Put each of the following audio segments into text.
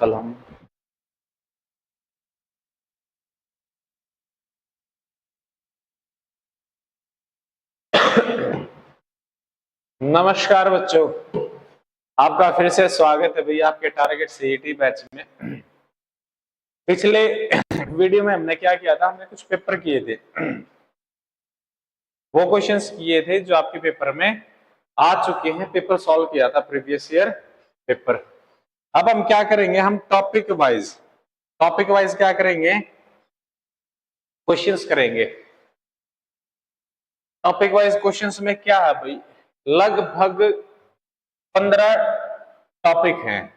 कल हम नमस्कार बच्चों, आपका फिर से स्वागत है भैया आपके टारगेट सीईटी बैच में। पिछले वीडियो में हमने क्या किया था, हमने कुछ पेपर किए थे। वो क्वेश्चंस किए थे जो आपके पेपर में आ चुके हैं, पेपर सॉल्व किया था प्रीवियस ईयर पेपर। अब हम क्या करेंगे, हम टॉपिक वाइज क्या करेंगे, क्वेश्चंस करेंगे। टॉपिक वाइज क्वेश्चंस में क्या है भाई, लगभग 15 टॉपिक हैं,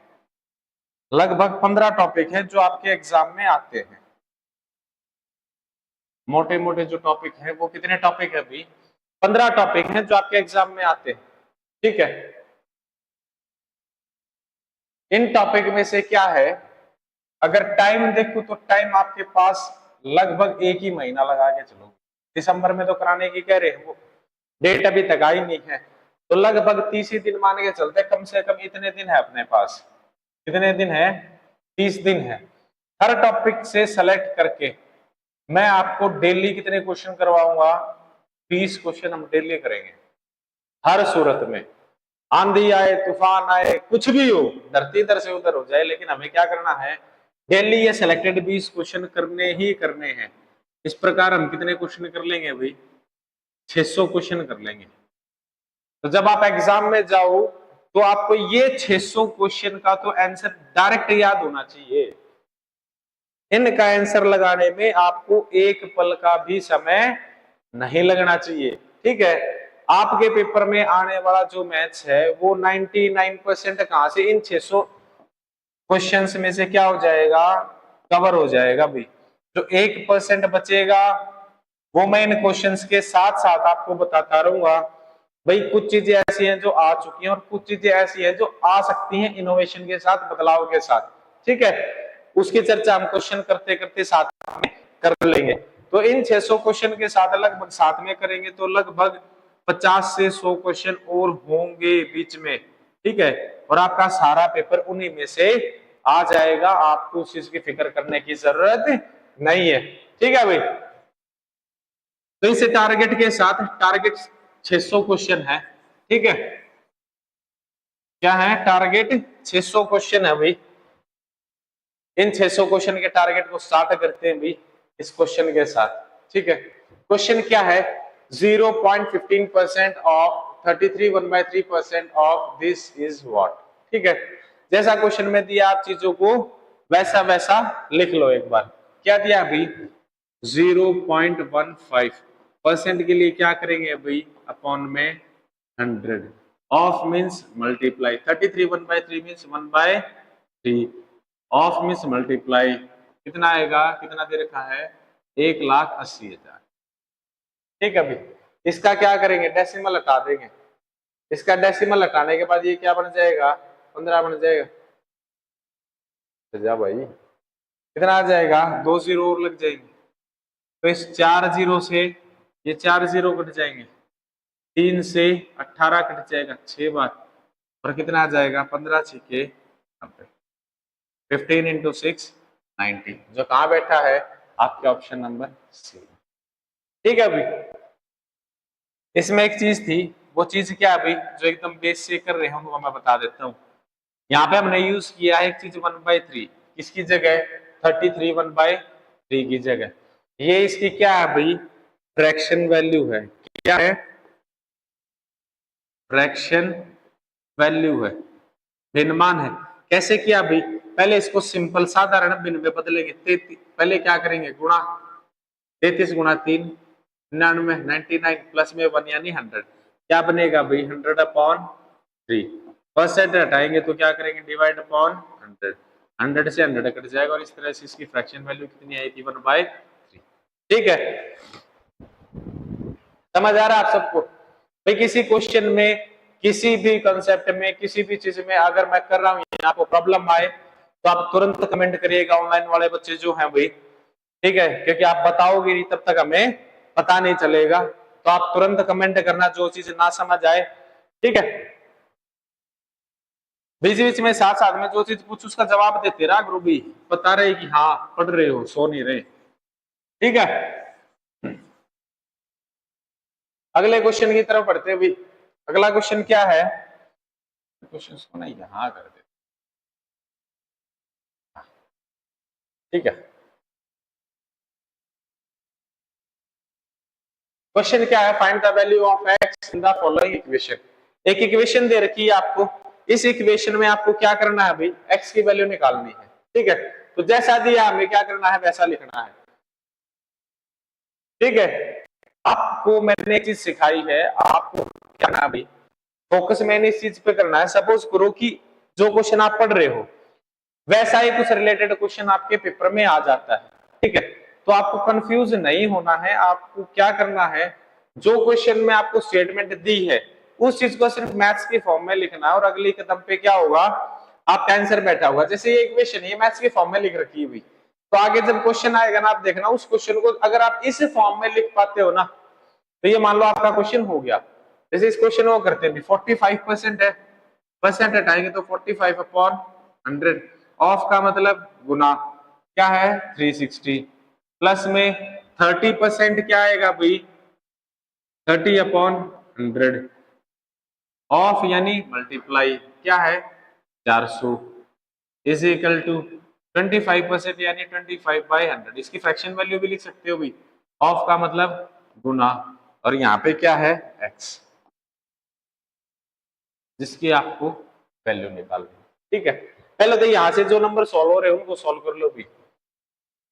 लगभग 15 टॉपिक हैं जो आपके एग्जाम में आते हैं। मोटे मोटे जो टॉपिक हैं वो कितने टॉपिक है भाई, 15 टॉपिक हैं जो आपके एग्जाम में आते हैं। ठीक है, इन टॉपिक में से क्या है, अगर टाइम देखो तो टाइम आपके पास लगभग एक ही महीना लगा के चलो। दिसंबर में तो कराने की कह रहे हैं, वो डेट अभी तक आई नहीं है, तो लगभग 30 ही दिन मान के चलते, कम से कम इतने दिन है अपने पास। कितने दिन है, 30 दिन है। हर टॉपिक से सेलेक्ट करके मैं आपको डेली कितने क्वेश्चन करवाऊंगा, 20 क्वेश्चन हम डेली करेंगे। हर सूरत में, आंधी आए तूफान आए कुछ भी हो, धरती इधर से उधर हो जाए, लेकिन हमें क्या करना है, डेली ये सिलेक्टेड 20 क्वेश्चन करने ही करने हैं। इस प्रकार हम कितने क्वेश्चन कर लेंगे भाई, 600 क्वेश्चन कर लेंगे। तो जब आप एग्जाम में जाओ तो आपको ये 600 क्वेश्चन का तो आंसर डायरेक्ट याद होना चाहिए। इनका आंसर लगाने में आपको एक पल का भी समय नहीं लगना चाहिए। ठीक है, आपके पेपर में आने वाला जो मैथ्स है वो 99% कहां से, इन 600 क्वेश्चंस में से क्या हो जाएगा, कवर हो जाएगा भाई। जो 1% बचेगा वो मैं इन क्वेश्चंस के साथ साथ आपको बताता रहूंगा। भाई कुछ चीजें ऐसी हैं जो आ चुकी हैं और कुछ चीजें ऐसी हैं जो आ सकती हैं इनोवेशन के साथ, बदलाव के साथ। ठीक है, उसकी चर्चा हम क्वेश्चन करते करते साथ में कर लेंगे। तो इन 600 क्वेश्चन के साथ लगभग साथ में करेंगे तो लगभग 50 से 100 क्वेश्चन और होंगे बीच में। ठीक है, और आपका सारा पेपर उन्हीं में से आ जाएगा, आपको उस चीज की फिक्र करने की जरूरत नहीं है। ठीक है भाई, तो इस टारगेट के साथ, टारगेट 600 क्वेश्चन है। ठीक है, क्या है टारगेट, 600 क्वेश्चन है भाई। इन 600 क्वेश्चन के टारगेट को स्टार्ट करते हैं भाई इस क्वेश्चन के साथ। ठीक है, क्वेश्चन क्या है, 0.15% of 33 1/3% of this is what. ठीक है, जैसा क्वेश्चन में दिया आप चीजों को वैसा वैसा लिख लो एक बार। क्या दिया भाई, 0.15% के लिए क्या करेंगे भाई, अपॉन में 100, of means multiply, 33 1/3 means 1/3, of means multiply, कितना आएगा, कितना दे रखा है, 1,80,000। ठीक है भाई, इसका क्या करेंगे, डेसिमल हटा देंगे। इसका डेसिमल हटाने के बाद ये क्या बन जाएगा, 15 बन जाएगा। तो जा भाई, कितना आ जाएगा, 2 जीरो और लग जाएंगे, तो इस 4 जीरो से ये 4 जीरो कट जाएंगे, 3 से 18 कट जाएगा 6 बार, और कितना आ जाएगा, 15 छक्के 90, 15 इंटू 6 90, जो कहां बैठा है, आपके ऑप्शन नंबर सी। ठीक है अभी, इसमें एक चीज थी, वो चीज क्या अभी जो एकदम बेस से कर रहे हैं वो मैं बता देता हूँ। यहाँ पे हमने यूज किया है एक चीज 1/3, किसकी जगह, 33 1/3 की जगह। ये इसकी क्या है भाई, फ्रैक्शन वैल्यू है। क्या है, फ्रैक्शन वैल्यू है, भिन्नमान है। कैसे किया भाई, पहले इसको सिंपल साधारण भिन्न में बदलेंगे। पहले क्या करेंगे, गुणा, 33 गुणा 3 99, 99 प्लस में 1 यानी 100, क्या बनेगा भाई, 100/3। परसेंट हटाएंगे तो क्या करेंगे, डिवाइड अपॉन 100, 100 से 100 कट जाएगा, और इस तरह से इसकी फ्रैक्शन वैल्यू कितनी आई थी, 1/3। ठीक है, समझ आ रहा है आप सबको। भाई किसी क्वेश्चन में, किसी भी कंसेप्ट में, किसी भी चीज में अगर मैं कर रहा हूँ, आपको प्रॉब्लम आए तो आप तुरंत कमेंट करिएगा, ऑनलाइन वाले बच्चे जो हैं भाई। ठीक है, क्योंकि आप बताओगे नहीं तब तक हमें पता नहीं चलेगा, तो आप तुरंत कमेंट करना जो चीज ना समझ आए। ठीक है, बीच बीच में साथ साथ में जो चीज पूछ उसका जवाब देते रहा गुरु भी, बता रहे कि हाँ पढ़ रहे हो, सो नहीं रहे। ठीक है, अगले क्वेश्चन की तरफ पढ़ते हैं भी। अगला क्वेश्चन क्या है, क्वेश्चन को ना यहां कर दे। ठीक है, क्वेश्चन क्या है, find the value of x in the following equation. एक इक्वेशन दे रखी है आपको, इस इक्वेशन में आपको क्या करना है भाई, एक्स की वैल्यू निकालनी है। ठीक है, तो जैसा दिया हमें क्या करना है वैसा लिखना है। ठीक है, आपको मैंने एक चीज सिखाई है, आपको क्या ना भाई फोकस मैंने इस चीज पे करना है। सपोज करो कि जो क्वेश्चन आप पढ़ रहे हो वैसा ही कुछ रिलेटेड क्वेश्चन आपके पेपर में आ जाता है। ठीक है, तो आपको कंफ्यूज नहीं होना है, आपको क्या करना है, जो क्वेश्चन में आपको स्टेटमेंट दी है उस चीज को सिर्फ मैथ्स के फॉर्म में लिखना है, और अगली कदम पे क्या होगा, आपका आंसर बैठा होगा। जैसे ये इक्वेशन ये मैथ्स के फॉर्म में लिख रखी हुई, तो आगे जब क्वेश्चन आएगा ना, आप देखना उस क्वेश्चन को अगर आप इस फॉर्म में लिख पाते हो ना, तो ये मान लो आपका क्वेश्चन हो गया। जैसे इस क्वेश्चन को करते हैं 45% है, परसेंट हटाएंगे तो 45/100, ऑफ का मतलब गुना क्या है 360, प्लस में 30% क्या आएगा भाई 30/100, ऑफ यानी मल्टीप्लाई क्या है 400, इज इक्वल टू 25% यानी 25/100। इसकी फ्रैक्शन वैल्यू भी लिख सकते हो भाई, ऑफ का मतलब गुना, और यहाँ पे क्या है एक्स, जिसकी आपको वैल्यू निकालनी है। ठीक है, पहले तो यहां से जो नंबर सॉल्व हो रहे हैं उनको सॉल्व कर लो भी।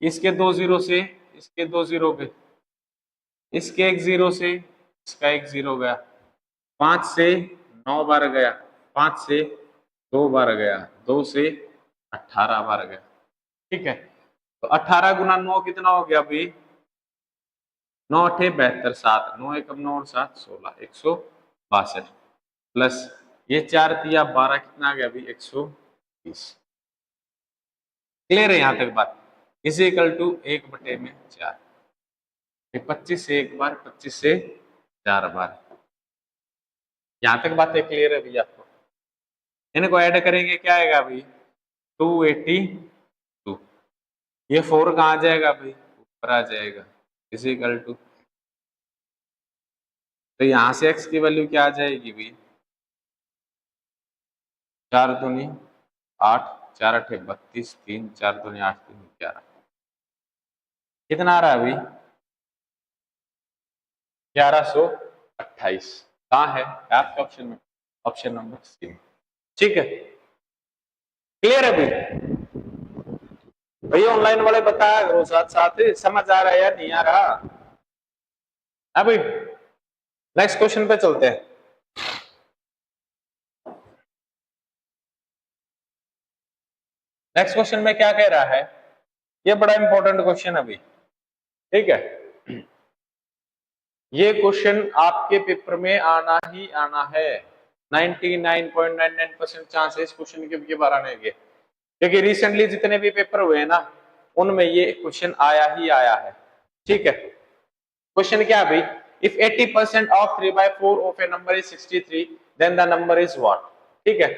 इसके 2 जीरो से इसके 2 जीरो गए, इसके 1 जीरो से इसका 1 जीरो गया, 5 से 9 बार गया, 5 से 2 बार गया, 2 से 18 बार गया। ठीक है, तो 18 गुना 9 कितना हो गया भाई, 9 अठे 72, 7 9 1 9 और 7 16, 162, प्लस ये 4 तिया 12 कितना आ गया भाई 120। क्लियर है यहां तक बात, इज इक्वल टू 1/4, 25 से एक बार 25 से 4 बार। यहां तक बातें क्लियर है भैया आपको, इनको ऐड करेंगे क्या आएगा भाई 282, ये 4 कहां आ जाएगा भाई ऊपर आ जाएगा, इज इक्वल टू, तो यहां से x की वैल्यू क्या आ जाएगी भाई 4 दूनी 8, 4 अठे 32, 3 4 दूनी 8 3 11, कितना आ रहा है भाई 1128। कहाँ है आपके ऑप्शन में, ऑप्शन नंबर सी। ठीक है, क्लियर है भाई, भैया ऑनलाइन वाले बताया करो साथ साथ, समझ आ रहा है या नहीं आ रहा। हाँ भाई, नेक्स्ट क्वेश्चन पे चलते हैं। नेक्स्ट क्वेश्चन में क्या कह रहा है, ये बड़ा इंपॉर्टेंट क्वेश्चन है अभी। ठीक है, ये क्वेश्चन आपके पेपर में आना ही आना है, 99.99% चांस है इस क्वेश्चन के बाहर आने के, क्योंकि रिसेंटली जितने भी पेपर हुए हैं ना उनमें ये क्वेश्चन आया ही आया है। ठीक है, क्वेश्चन क्या भाई, if 80% of 3/4 of a number is 63 then the number is what. ठीक है,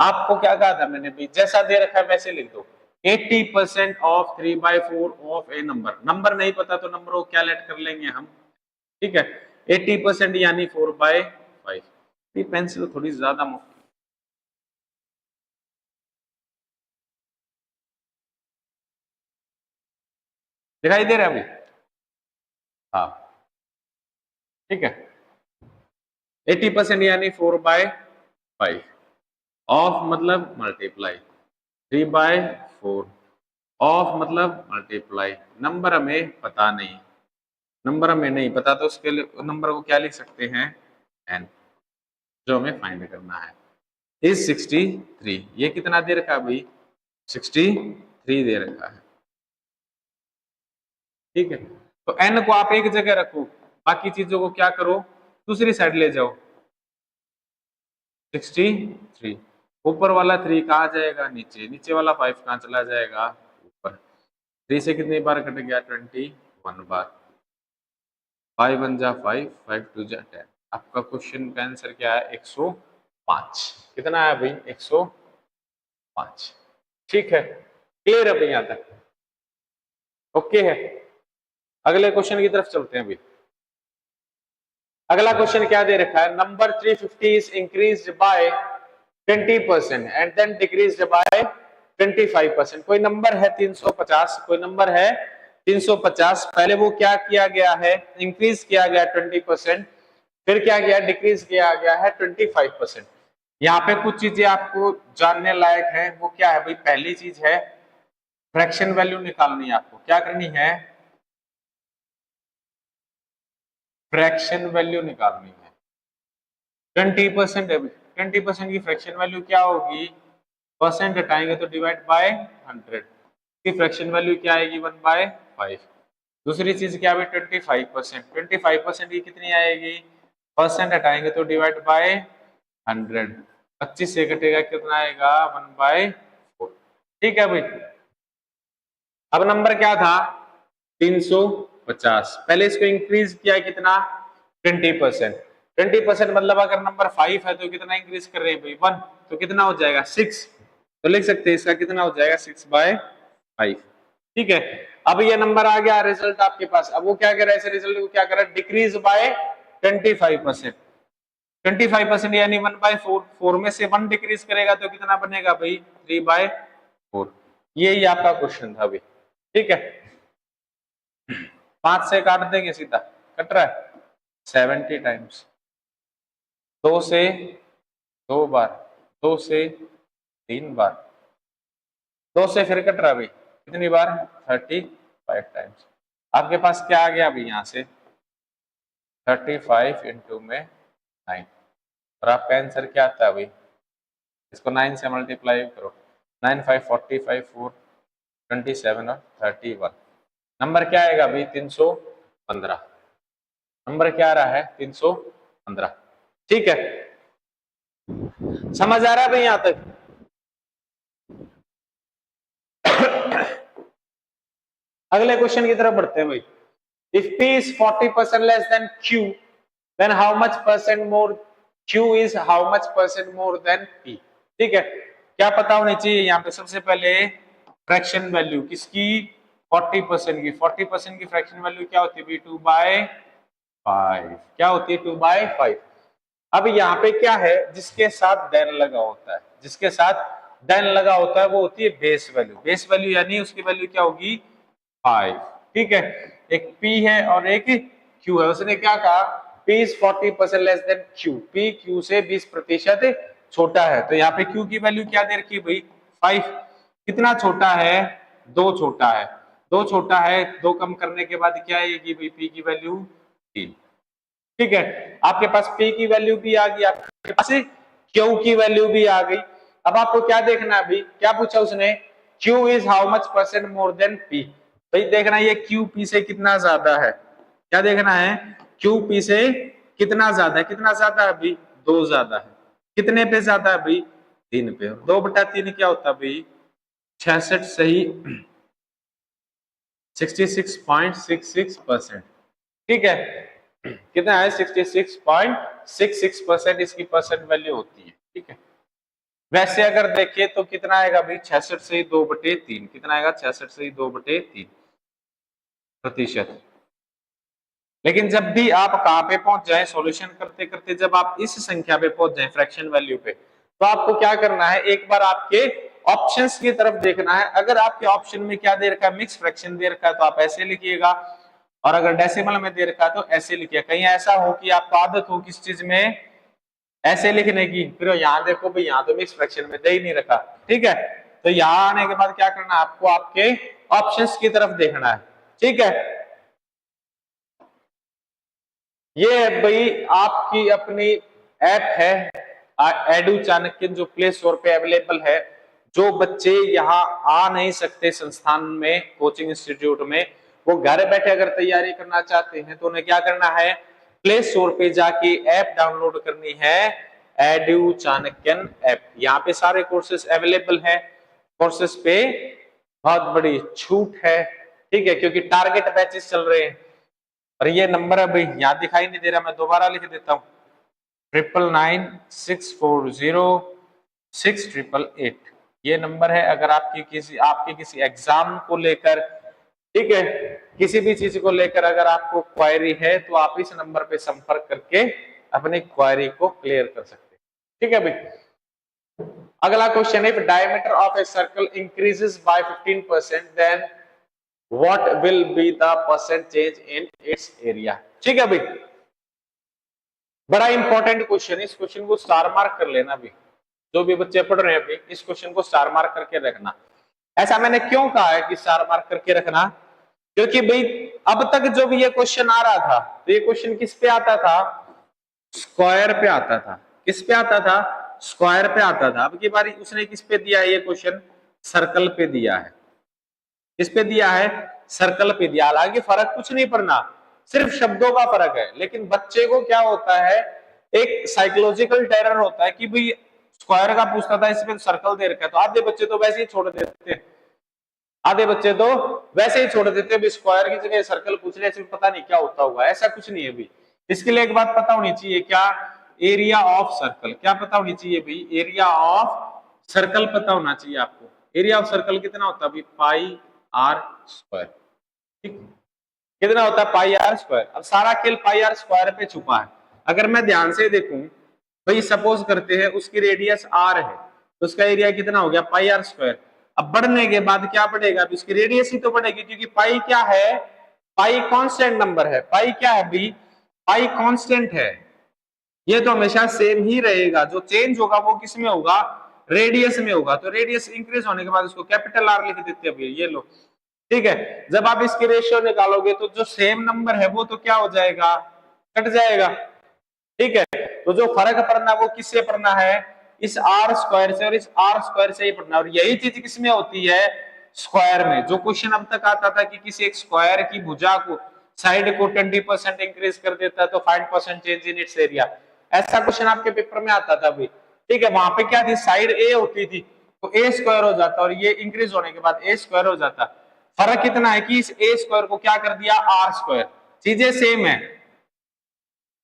आपको क्या कहा था मैंने भाई, जैसा दे रखा है वैसे लिख दो, 80% of 3/4 of a number, number नहीं पता तो नंबर को क्या लेट कर लेंगे हम। ठीक है, 80% यानी 4/5। ये पेंसिल थोड़ी ज्यादा दिखाई दे रहा है अभी, हाँ ठीक है, 80% यानी 4/5, ऑफ मतलब मल्टीप्लाई, 3/4, ऑफ मतलब मल्टीप्लाई, नंबर हमें पता नहीं, नंबर हमें नहीं पता तो उसके लिए नंबर को क्या लिख सकते हैं एन, जो हमें फाइंड करना है इज 63। ये कितना दे रखा है भाई 63 दे रखा है। ठीक है, तो एन को आप एक जगह रखो, बाकी चीजों को क्या करो दूसरी साइड ले जाओ। 63, ऊपर वाला 3 कहा जाएगा नीचे, नीचे वाला 5 कहाँ चला जाएगा ऊपर, 3 से कितनी बार कट गया 21 बार, 5 1 जा 5, 5 2 जा 10। आपका क्वेश्चन का आंसर क्या है 105। कितना है भाई 105। 5। ठीक है, क्लियर है भाई यहां तक? ओके है। अगले क्वेश्चन की तरफ चलते हैं अभी। अगला क्वेश्चन क्या दे रखा है, number 350 is increased by 20% and then decreased by 25%। कोई नंबर है 350, कोई नंबर है 350, पहले वो क्या किया गया है, इंक्रीज किया गया 20%, फिर क्या किया, डिक्रीज किया गया है 25%। यहाँ पे कुछ चीजें आपको जानने लायक है, वो क्या है भाई, पहली चीज है फ्रैक्शन वैल्यू निकालनी है आपको। क्या करनी है, फ्रैक्शन वैल्यू निकालनी है। 20% है, 20% की फ्रैक्शन वैल्यू क्या होगी, परसेंट हटाएंगे तो डिवाइड बाय 100 की फ्रैक्शन वैल्यू क्या आएगी, 1/5। दूसरी चीज क्या है, 25%, 25% की कितनी आएगी, परसेंट हटाएंगे तो डिवाइड बाय 100, 25 से कटेगा कितना आएगा, 1/4। ठीक है भाई। अब नंबर क्या था 350, पहले इसको इंक्रीज किया कितना, 20%। 20% मतलब अगर नंबर 5 है तो कितना इंक्रीज कर रहे हैं भाई, 1, तो कितना हो जाएगा 6, तो लिख सकते हैं इसका कितना हो जाएगा 6/5। ठीक है, अब ये नंबर आ गया रिजल्ट आपके पास। अब वो क्या कर रहा है, इस रिजल्ट को क्या कर रहा है, डिक्रीज बाय 25%। 25% यानी 1/4, 4 में से 1 डिक्रीज करेगा तो कितना बनेगा भाई, 3/4। यही आपका क्वेश्चन था अभी। ठीक है, 5 से काट देंगे सीधा, कट रहा है 70 टाइम्स, 2 से 2 बार, 2 से 3 बार, 2 से फिर कट रहा भाई कितनी बार, 35 टाइम्स। आपके पास क्या आ गया अभी यहाँ से 35 इंटू में 9, और आपका आंसर क्या आता है भाई, इसको 9 से मल्टीप्लाई करो, 9 5 45 4 27 और 31, नंबर क्या आएगा भाई 315। नंबर क्या आ रहा है 315। ठीक है, समझ आ रहा है भाई यहां तक? अगले क्वेश्चन की तरफ बढ़ते हैं भाई। If P is 40% less than Q, then how much percent more Q is how much percent more than P? ठीक है, क्या पता होनी चाहिए यहाँ पे सबसे पहले फ्रैक्शन वैल्यू किसकी, 40% की। 40% की फ्रैक्शन वैल्यू क्या होती है, 2/5। क्या होती है, 2/5। अब यहाँ पे क्या है, जिसके साथ देन लगा होता है, जिसके साथ देन लगा होता है वो होती है बेस वैल्यू। बेस वैल्यू यानी उसकी वैल्यू क्या होगी, 5। ठीक है, एक P है और एक Q है। उसने क्या कहा, P is 40% less than Q, P Q से 20% छोटा है। तो यहाँ पे Q की वैल्यू क्या दे रखी है भाई, 5। कितना छोटा है, 2 छोटा है, 2 छोटा है, 2 कम करने के बाद क्या आएगी भाई, P की वैल्यू 3। ठीक है, आपके पास P की वैल्यू भी आ गई, आपके पास Q की वैल्यू भी आ गई। अब आपको क्या देखना है अभी, क्या पूछा उसने, Q is how much percent more than P। भाई देखना ये Q P से कितना ज्यादा है, क्या देखना है, Q P से कितना ज्यादा है, कितना ज्यादा है भाई, 2 ज्यादा है। कितने पे ज्यादा है भाई, 3 पे। 2/3 क्या होता है भाई, 66, सही 66.66%। ठीक है, कितना है 66.66% इसकी परसेंट वैल्यू होती है। ठीक है, वैसे अगर देखें तो कितना आएगा भाई, 66 से 2/3, कितना आएगा 66 से 2/3%। लेकिन जब भी आप कहां पे पहुंच जाए, सॉल्यूशन करते करते जब आप इस संख्या पे पहुंच जाए फ्रैक्शन वैल्यू पे, तो आपको क्या करना है, एक बार आपके ऑप्शंस की तरफ देखना है। अगर आपके ऑप्शन में क्या दे रखा है, मिक्स फ्रैक्शन दे रखा है, तो आप ऐसे लिखिएगा, और अगर डेसिमल में दे रखा है तो ऐसे लिखिए। कहीं ऐसा हो कि आपको आदत हो किस चीज में ऐसे लिखने की, फिर यहाँ देखो भाई यहाँ तो मिक्स फ्रैक्शन में दे ही नहीं रखा। ठीक है, तो यहाँ आने के बाद क्या करना है, आपको आपके ऑप्शंस की तरफ देखना है। ठीक है, ये है भाई आपकी अपनी ऐप है एडू चाणक्य, जो प्ले स्टोर पे अवेलेबल है। जो बच्चे यहाँ आ नहीं सकते संस्थान में, कोचिंग इंस्टीट्यूट में, वो घर बैठे अगर तैयारी करना चाहते हैं तो उन्हें क्या करना है, प्ले स्टोर पे जाके ऐप डाउनलोड करनी है, एडू चाणक्यन ऐप। यहाँ पे सारे कोर्सेज अवेलेबल है, कोर्सेज पे बहुत बड़ी छूट है। ठीक है, क्योंकि टारगेट बैचेस चल रहे हैं। और ये नंबर है भाई यहाँ दिखाई नहीं दे रहा, मैं दोबारा लिख देता हूँ, 9996406888। ये नंबर है। अगर आपके किसी एग्जाम को लेकर, ठीक है, किसी भी चीज को लेकर अगर आपको क्वेरी है तो आप इस नंबर पे संपर्क करके अपनी क्वेरी को क्लियर कर सकते हैं। ठीक है भाई। अगला क्वेश्चन है, diameter of a circle increases by 15% then what will be the percent change in its area. ठीक है भाई, बड़ा इंपॉर्टेंट क्वेश्चन है। इस क्वेश्चन को स्टार मार्क कर लेना भी, जो भी बच्चे पढ़ रहे हैं अभी इस क्वेश्चन को स्टार मार्क करके रखना। ऐसा मैंने क्यों कहा है कि स्टार मार्क करके रखना, क्योंकि भाई अब तक जो भी ये क्वेश्चन आ रहा था तो ये क्वेश्चन किस पे आता था, स्क्वायर पे आता था। किस पे आता था, स्क्वायर पे आता था। अब की बारी उसने किस पे दिया है ये क्वेश्चन, सर्कल पे दिया है। किस पे दिया है, सर्कल पे दिया। हालांकि फर्क कुछ नहीं पड़ना, सिर्फ शब्दों का फर्क है, लेकिन बच्चे को क्या होता है, एक साइकोलॉजिकल टेरर होता है कि भाई स्क्वायर का पूछता था, इसमें सर्कल दे रखा है, तो आधे बच्चे तो वैसे ही छोड़ देते हैं। आधे बच्चे तो वैसे ही छोड़ देते हैं, स्क्वायर की जगह सर्कल पूछ रहे, इसमें पता नहीं क्या होता होगा। ऐसा कुछ नहीं है भाई। इसके लिए एक बात पता होनी चाहिए, क्या, एरिया ऑफ सर्कल। क्या पता होनी चाहिए भाई, एरिया ऑफ सर्कल पता होना चाहिए आपको। एरिया ऑफ सर्कल कितना होता है भाई, पाई आर स्क्वायर। ठीक, कितना होता है, पाई आर स्क्वायर। अब सारा खेल पाई आर स्क्वायर पे छुपा है। अगर मैं ध्यान से देखूं भाई, सपोज करते हैं उसकी रेडियस आर है, तो उसका एरिया कितना हो गया, पाई आर स्क्वायर। अब बढ़ने के बाद क्या बढ़ेगा, उसकी रेडियस ही तो बढ़ेगी, क्योंकि पाई क्या है, पाई कांस्टेंट नंबर है। पाई क्या है भाई, पाई कांस्टेंट है, ये तो हमेशा सेम ही रहेगा। जो चेंज होगा वो किस में होगा, रेडियस में होगा। तो रेडियस इंक्रीज होने के बाद उसको कैपिटल आर लिख देते हैं भैया, ये लो। ठीक है, जब आप इसकी रेशियो निकालोगे तो जो सेम नंबर है वो तो क्या हो जाएगा, कट जाएगा। ठीक है, तो जो फर्क पड़ना वो किससे पड़ना है, इस आर स्क्वायर से और इस आर स्क्वायर से ही पड़ना। और यही चीज किसमें होती है, स्क्वायर में। जो क्वेश्चन अब तक आता था कि किसी एक स्क्वायर की भुजा को, साइड को 20% इंक्रीज कर देता है तो find percent change in its area, ऐसा क्वेश्चन आपके पेपर में आता था भाई। ठीक है, वहां पे क्या थी, साइड ए होती थी तो ए स्क्वायर हो जाता, और ये इंक्रीज होने के बाद ए स्क्वायर हो जाता। फर्क कितना है कि इस ए स्क्वायर को क्या कर दिया, आर स्क्वायर। चीजें सेम है,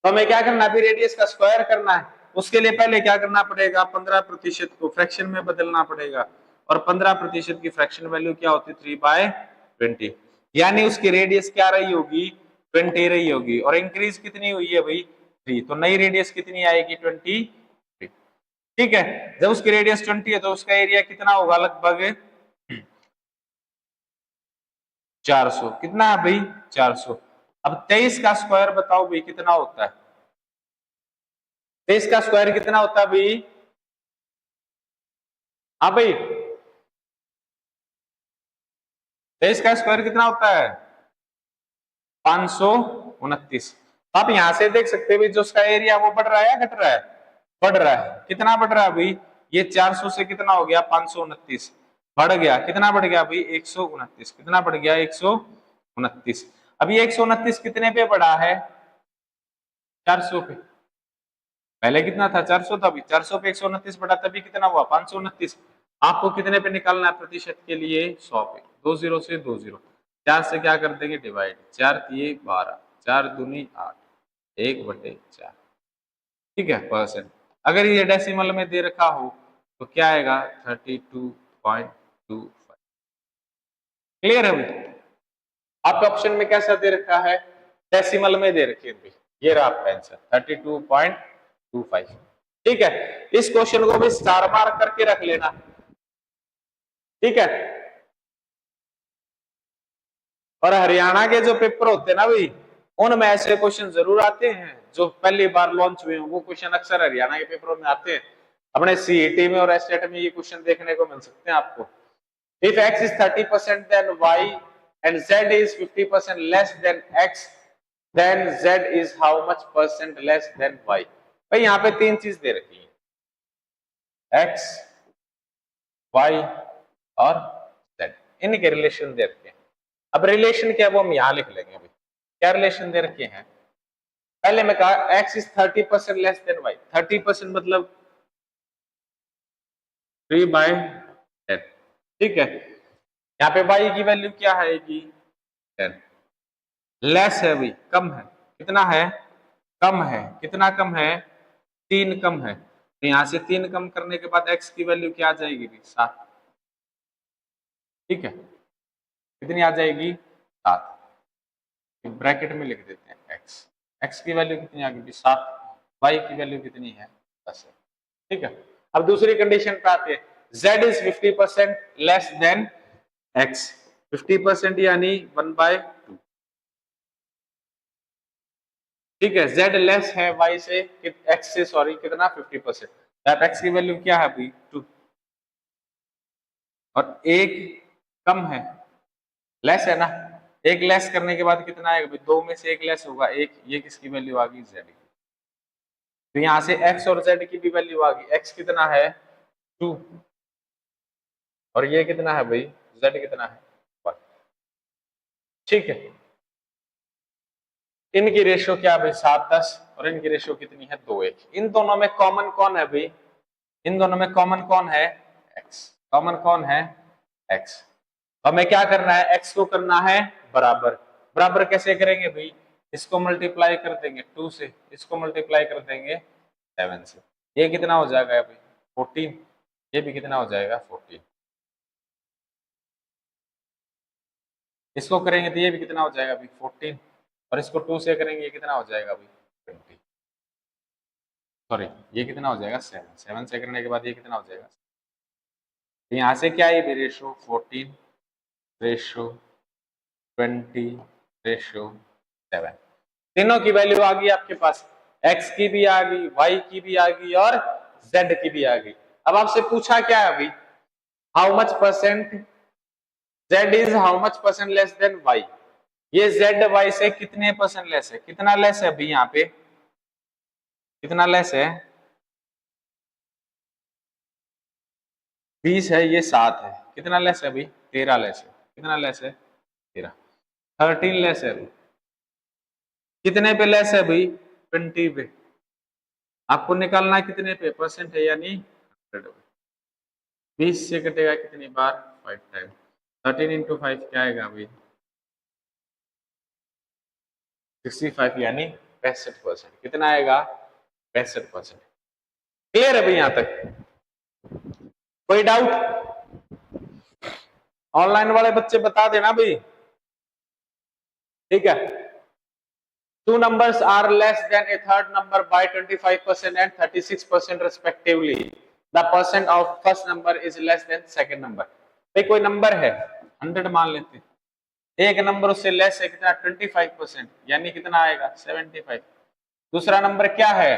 तो हमें क्या करना है, रेडियस का स्क्वायर करना है। उसके लिए पहले क्या करना पड़ेगा, 15% को फ्रैक्शन में बदलना पड़ेगा, और 15% की फ्रैक्शन वैल्यू क्या होती है, 3/20। यानी उसकी रेडियस क्या रही होगी, 20 रही होगी, और इंक्रीज कितनी हुई है भाई, 3। तो नई रेडियस कितनी आएगी, 20। ठीक है, जब उसकी रेडियस 20 है तो उसका एरिया कितना होगा, लगभग 400। कितना है भाई, 400। अब 23 का स्क्वायर बताओ भाई कितना होता है, 23 का स्क्वायर कितना होता है भाई, हाँ भाई 23 का स्क्वायर कितना होता है, 529। आप यहां से देख सकते हैं जो उसका एरिया वो बढ़ रहा है या घट रहा है, बढ़ रहा है। कितना बढ़ रहा है भाई, ये 400 से कितना हो गया, 529 बढ़ गया। कितना बढ़ गया भाई, 129। कितना बढ़ गया, 129। अभी 129 कितने पे बढ़ा है, 400 पे। पहले कितना था, 400 था। अभी 400 पे 129 बढ़ा, तभी कितना हुआ, 529। आपको कितने पे निकालना है प्रतिशत के लिए, 100 पे। 20 से 20, 4 से क्या कर देंगे डिवाइड, 4 तिये 12, 4 दूनी 8, 1/4। ठीक है, परसेंट। अगर ये डेसिमल में दे रखा हो तो क्या आएगा, 32.25। क्लियर है भाई, आपके ऑप्शन में कैसा दे रखा है, डेसिमल में दे रखे हैं। ये रहा आपका आंसर 32.25। ठीक है, इस क्वेश्चन को भी स्टार मार्क करके रख लेना। ठीक है, और हरियाणा के जो पेपर होते हैं ना भाई, उनमें ऐसे क्वेश्चन जरूर आते हैं। जो पहली बार लॉन्च हुए हैं वो क्वेश्चन अक्सर हरियाणा के पेपरों में आते हैं। अपने सीईटी में और एसटेट में ये क्वेश्चन देखने को मिल सकते हैं आपको। If x is 30% then y and z is 50% less than x, then z is how much percent less than y। भाई यहाँ पे तीन चीज दे रखी है, x, y और z, इनके रिलेशन दे रखे हैं। अब रिलेशन क्या है वो हम यहाँ लिख लेंगे। अभी क्या रिलेशन दे रखे हैं, पहले मैं कहा x is 30% less than y। 30% मतलब 3/10। ठीक है, यहाँ पे y की वैल्यू क्या आएगी, 10। लेस है भाई, कम है। कितना है, कम है। कितना कम है, 3 कम है। तो यहाँ से 3 कम करने के बाद x की वैल्यू क्या आ जाएगी भाई, 7। ठीक है, कितनी आ जाएगी 7, ब्रैकेट में लिख देते हैं एक्स, एक्स की वैल्यू कितनी आ गई 7, वाई की वैल्यू कितनी है 10 है। ठीक है, अब दूसरी कंडीशन पे आते हैं, z is 50% less than x, 50% यानी 1/2। ठीक है, z लेस है y से, x से सॉरी कितना 50%, दैट x की वैल्यू क्या है भाई 2, और एक कम है, लेस है ना, एक लेस करने के बाद कितना आएगा भाई, दो में से एक लेस होगा एक, ये किसकी वैल्यू आ गई z की। तो यहां से x और z की भी वैल्यू आ गई, x कितना है 2 और ये कितना है भाई z कितना है 1। ठीक है, इनकी रेशियो क्या है भाई 7:10 और इनकी रेशियो कितनी है 2:1। इन दोनों में कॉमन कौन है भाई, इन दोनों में कॉमन कौन है x, कॉमन कौन है x। हमें क्या करना है, x को करना है बराबर, बराबर कैसे करेंगे भाई, इसको मल्टीप्लाई कर देंगे 2 से, इसको मल्टीप्लाई कर देंगे 7 से, ये कितना हो जाएगा भाई 14, ये भी कितना हो जाएगा 14, इसको करेंगे तो ये भी कितना हो जाएगा भाई 14, और इसको 2 से करेंगे ये कितना हो जाएगा भाई 20, सॉरी ये कितना हो जाएगा 7, 7 से करने के बाद ये कितना हो जाएगा, तो यहाँ से क्या है रेशो 14 रेशो 20 रेशो 7, तीनों की वैल्यू आ गई आपके पास, x की भी आ गई, y की भी आ गई और z की भी आ गई। अब आपसे पूछा क्या है अभी, how much percent z is how much percent less than y, ये z y से कितने परसेंट लेस है, कितना लेस है अभी यहाँ पे, कितना लेस है 20 है, ये 7 है, कितना लेस है अभी 13 लेस है, कितना लेस है 13, 13 लेस है अभी, कितने पे लेस है भाई 20 पे, आपको निकालना है कितने पे परसेंट है यानी 100 पे, 20 से कटेगा कितनी बार 5 टाइम, 13 इंटू 5 क्या आएगा अभी 65 यानी 65%, कितना आएगा 65%। क्लियर है भाई यहां तक, कोई डाउट, ऑनलाइन वाले बच्चे बता देना भाई। ठीक है, two numbers are less than a third number by 25% and 36% respectively, the percent of first number is less than second number। भाई कोई नंबर है 100 मान लेते, एक नंबर उससे लेस है कितना 25%, यानी कितना आएगा 75, दूसरा नंबर क्या है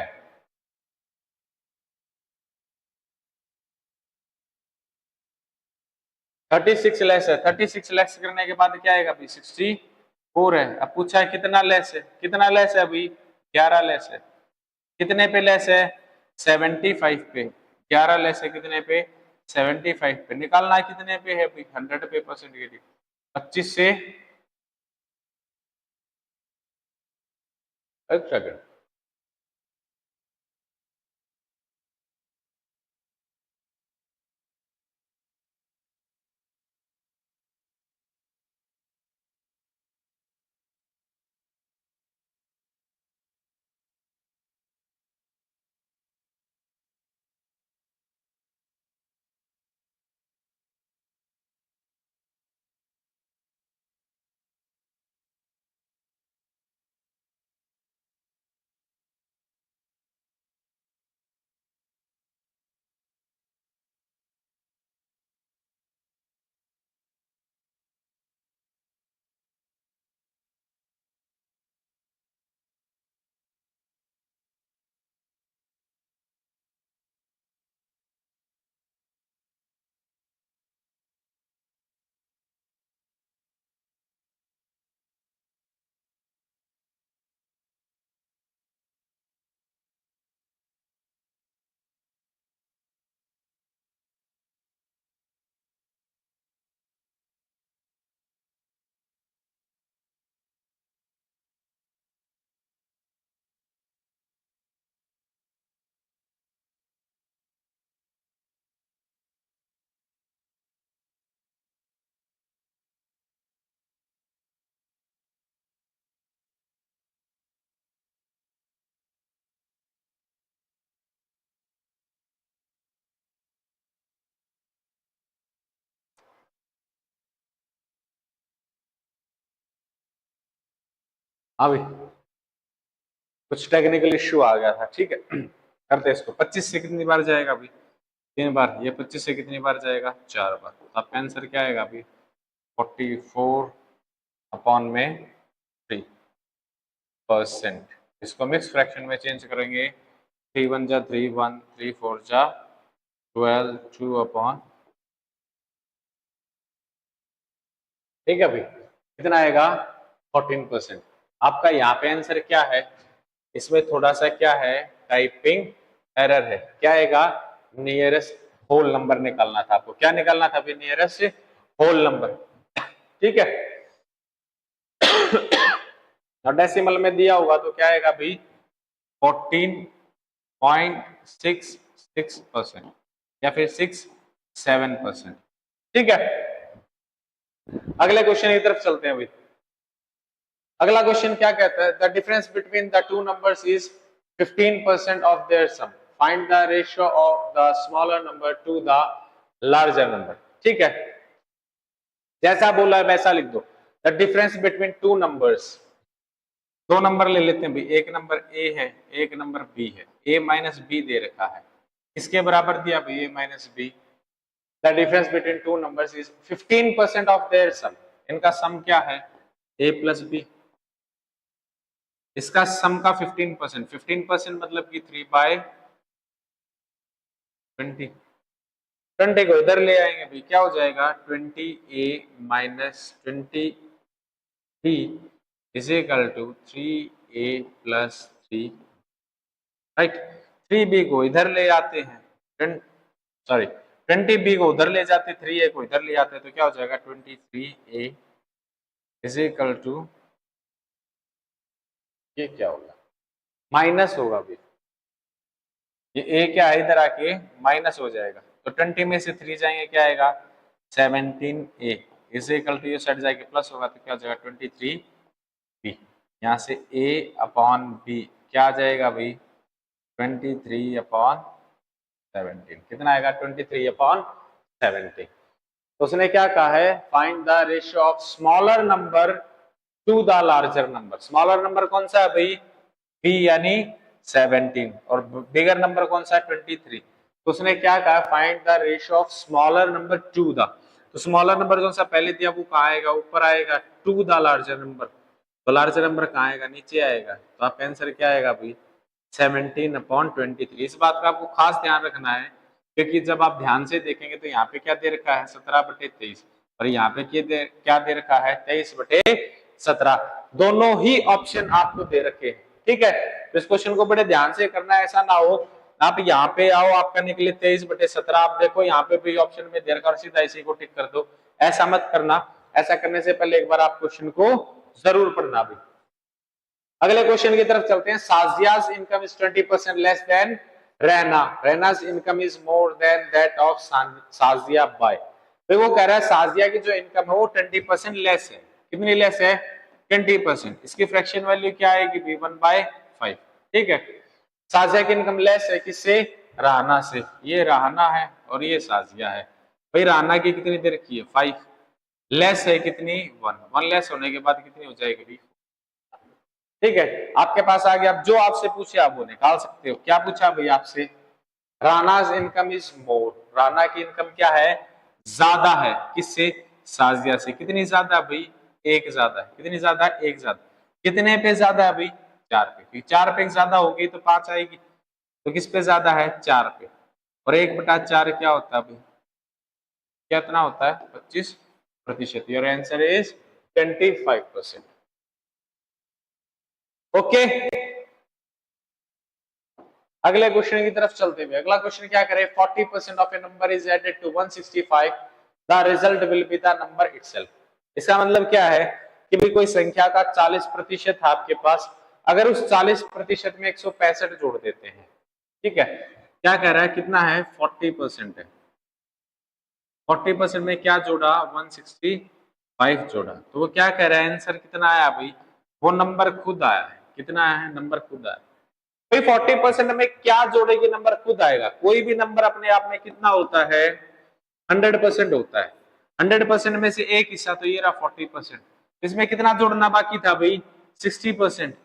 36 लेस है, 36 लेस करने के बाद क्या आएगा अभी 64 है। अब पूछा है कितना लेस है, कितना लेस है अभी 11 लेस है, कितने पे लेस है 75 पे, 11 लेस है कितने पे 75 पे, निकालना है कितने पे है अभी 100 पे परसेंट के लिए, 25 से एक सेकंड हाँ भाई, कुछ टेक्निकल इश्यू आ गया था, ठीक है। करते इसको 25 से कितनी बार जाएगा अभी? 3 बार। ये 25 से कितनी बार जाएगा? 4 बार। तो आपका आंसर क्या आएगा अभी? 44/3%। इसको मिक्स फ्रैक्शन में चेंज करेंगे। 3 1 जा 3 1, 3 4 जा 12, 2/, ठीक है भाई, कितना आएगा? 14%। आपका यहाँ पे आंसर क्या है? इसमें थोड़ा सा क्या है, टाइपिंग एरर है। क्या आएगा? नियरेस्ट होल नंबर निकालना था आपको। क्या निकालना था अभी? नियरेस्ट होल नंबर, ठीक है। और डेसिमल में दिया होगा तो क्या आएगा भाई? 14.66% या फिर 67%, ठीक है। अगले क्वेश्चन की तरफ चलते हैं भाई। अगला क्वेश्चन क्या कहता है? The difference between the two numbers is 15% of their sum, find the ratio of the smaller number to the larger number, ठीक है। जैसा बोला है वैसा लिख दो। The difference between two numbers, दो नंबर ले लेते हैं भाई। एक नंबर ए है, एक नंबर बी है। ए माइनस बी दे रखा है, किसके बराबर दिया भाई? A minus B. The difference between two numbers is 15% of their sum. इनका सम क्या है? A plus B. इसका सम का 15%, 15% मतलब कि 3/20। 20 को इधर ले आएंगे भाई, क्या हो जाएगा? 20a minus 20b is equal to 3a plus 3, right. 3b को इधर ले आते हैं, सॉरी 20b को उधर ले जाते, 3a को इधर ले आते हैं, तो क्या हो जाएगा? 23a इज इक्वल टू, ये क्या होगा? माइनस होगा भाई। ये ए क्या है? इधर आके माइनस हो जाएगा, तो 20 में से 3 जाएंगे, क्या आएगा? 17a इज इक्वल टू, ये साइड जाके प्लस होगा तो क्या हो जाएगा? 23b। यहाँ से a अपॉन b क्या आ जाएगा भाई? 23/17। कितना आएगा? 23/17। तो उसने क्या कहा है? Find the ratio of smaller number to the larger number. Smaller number कौन सा है भाई? b यानी 17, और बिगर नंबर कौन सा है? 23। तो उसने क्या कहा? Find the ratio of smaller number to the, तो स्मॉलर नंबर कौन सा पहले दिया वो कहाँ आएगा? ऊपर आएगा। टू द लार्जर नंबर, तो लार्जर नंबर कहाँ आएगा? नीचे आएगा। तो आपका आंसर क्या आएगा भाई? 17/23। इस बात का आपको खास ध्यान रखना है, क्योंकि जब आप ध्यान से देखेंगे तो यहाँ पे क्या दे रखा है? 17/23, और यहाँ पे क्या दे रखा है? 23/17। दोनों ही ऑप्शन आपको दे रखे हैं, ठीक है। तो इस क्वेश्चन को बड़े ध्यान से करना है, ऐसा ना हो आप यहाँ पे आओ, आपका निकले 23/17, आप देखो यहाँ पे भी ऑप्शन में दे रखा और सीधा इसी को टिक कर दो। ऐसा मत करना। ऐसा करने से पहले एक बार आप क्वेश्चन को जरूर पढ़ना भी। अगले क्वेश्चन की तरफ चलते हैं। Sajia's income is 20% less than Raina, Raina's income is more than that of Sajia by. तो वो कह रहा है साजिया की जो इनकम है वो 20% लेस है। कितनी लेस है? 20%। इसकी फ्रैक्शन वैल्यू क्या आएगी? 1/5, ठीक है। साजिया की इनकम लेस है किससे? राहना से। ये राहना है और ये साजिया है। भाई राहना की कितनी देर की है? 5। लेस है कितनी? 1। 1 लेस होने के बाद कितनी हो जाएगी? ठीक है। आपके पास आ गया। अब जो आपसे पूछे आप वो निकाल सकते हो। क्या पूछा भाई आपसे? रानाज इनकम इज मोर, राना की इनकम क्या है? ज्यादा है। किससे? साजिया से। कितनी ज्यादा भाई? 1 ज्यादा है। कितनी ज्यादा? 1 ज्यादा। कितने पे ज्यादा है भाई? 4 पे। 4 पे ज्यादा होगी तो 5 आएगी, तो किस पे ज्यादा है? 4 पे। और 1/4 क्या होता है भाई? कितना होता है? 25%। Your answer is 25%। ओके, अगले क्वेश्चन की तरफ चलते हुए। अगला क्वेश्चन क्या करे? 40% of a number is added to 165, the result will be the number itself. इसका मतलब क्या है कि भाई कोई संख्या का 40% है आपके पास, अगर उस 40% में 165 जोड़ देते हैं, ठीक है। क्या कह रहा है? कितना है? 40% है। 40% में क्या जोड़ा? 165 जोड़ा। तो वो क्या कह रहा है? आंसर कितना आया भाई? वो नंबर खुद आया है। कितना आया है? नंबर खुद आया। भाई 40% में क्या जोड़ेगी? नंबर खुद आएगा। कोई भी नंबर अपने आप में कितना होता है? 100% होता है। 100% में से एक हिस्सा तो ये रहा 40%। इसमें कितना जोड़ना बाकी था भाई? 60%।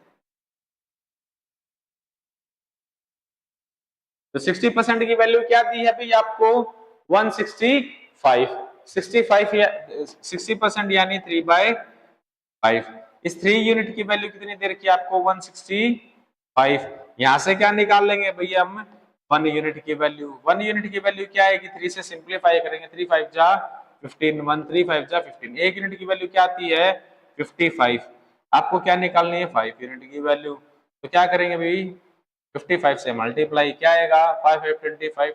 तो 60% की वैल्यू क्या दी है भाई आपको? 165। 65 या 60% यानी 3/5। इस 3 यूनिट की वैल्यू कितनी दे रखी है आपको? 165। यहां से क्या निकाल लेंगे भैया हम? 1 यूनिट की वैल्यू। 1 यूनिट की वैल्यू क्या आएगी? 3 से सिंप्लीफाई करेंगे, 3 5 जा 15, 1 3 5 जा 15। 1 यूनिट की वैल्यू क्या आती है? 55। आपको क्या निकालनी है? 5 यूनिट की वैल्यू। तो क्या करेंगे भाई? 55 से मल्टीप्लाई, क्या आएगा? 5 5 25,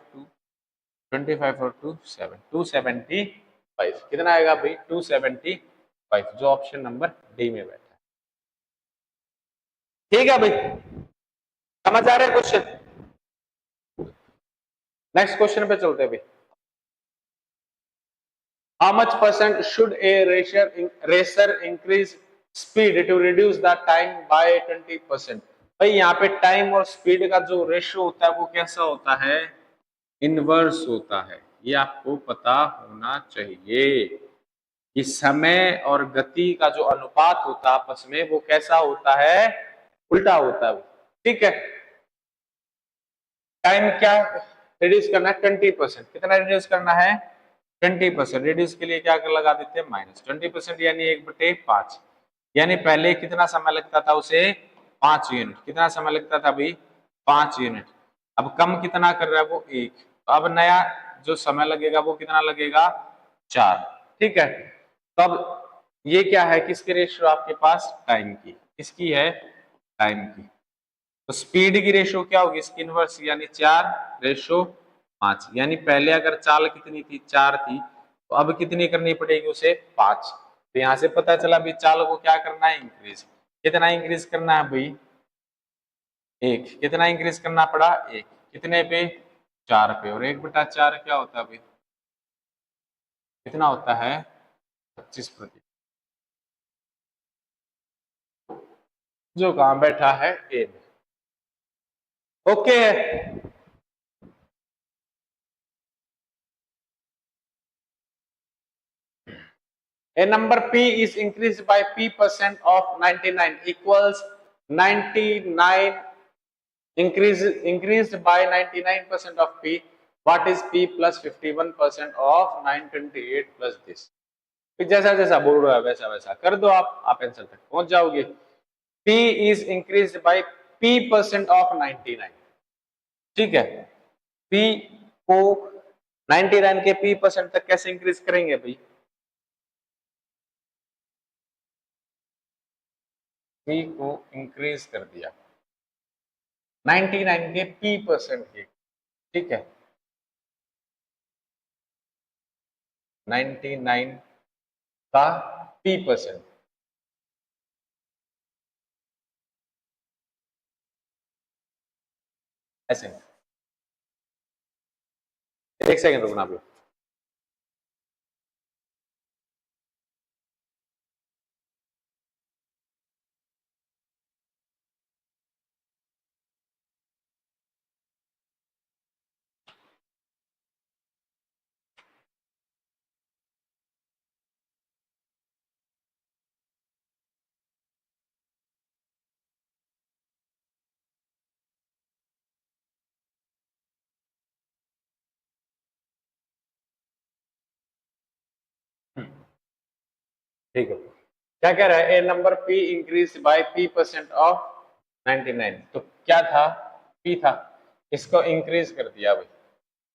25 और 2 7, 275। कितना आएगा भाई? 275, जो ऑप्शन नंबर डी में बैठा है। ठीक है भाई, समझ आ रहा है क्वेश्चन? नेक्स्ट क्वेश्चन पे चलते हैं भाई। How much percent should a racer increase speed to reduce the time by 20%? भाई यहाँ पे टाइम और स्पीड का जो रेशियो होता है वो कैसा होता है? इनवर्स होता है। ये आपको पता होना चाहिए कि समय और गति का जो अनुपात होता है आपस में, वो कैसा होता है? उल्टा होता है। ठीक है। टाइम क्या रिड्यूस करना है? 20%। कितना रिड्यूस करना है? 20%। रिड्यूस के लिए क्या लगा देते हैं? -20%, यानी 1/5। यानी पहले कितना समय लगता था उसे? 5 यूनिट। कितना समय लगता था भाई? 5 यूनिट। अब कम कितना कर रहा है वो? 1। तो अब नया जो समय लगेगा वो कितना लगेगा? 4। ठीक है। तो अब ये क्या है? किसकी रेशियो आपके पास? टाइम की। किसकी है? टाइम की। तो स्पीड की रेशो क्या होगी? इसकी इनवर्स, यानी 4/5। यानी पहले अगर चाल कितनी थी? 4 थी, तो अब कितनी करनी पड़ेगी उसे? 5। तो यहां से पता चला भी चाल को क्या करना है? इंक्रीज। कितना इंक्रीज करना है भाई? 1। कितना इंक्रीज करना पड़ा? 1। कितने पे? 4 पे। और 1/4 क्या होता है भाई? कितना होता है? 25%। जो कहां बैठा है? ए में। ओके है। A number p is increased by p% of 99 equals 99 increased by 99% of p. What is p plus 51% of 928 plus this? जैसा जैसा बोल रहा है वैसा वैसा कर दो, आप आंसर तक पहुंच जाओगे। p is increased by p% of 99। ठीक है। p को 99 के p% तक कैसे इंक्रीज करेंगे भाई? p को इंक्रीज कर दिया 99 के p% के। ठीक है। 99 का p%। ऐसे 1 सेकंड रुकना भी। ठीक है। क्या कह रहा है? A number p increase by p% of 99। तो क्या था? p था, इसको इंक्रीज कर दिया भाई,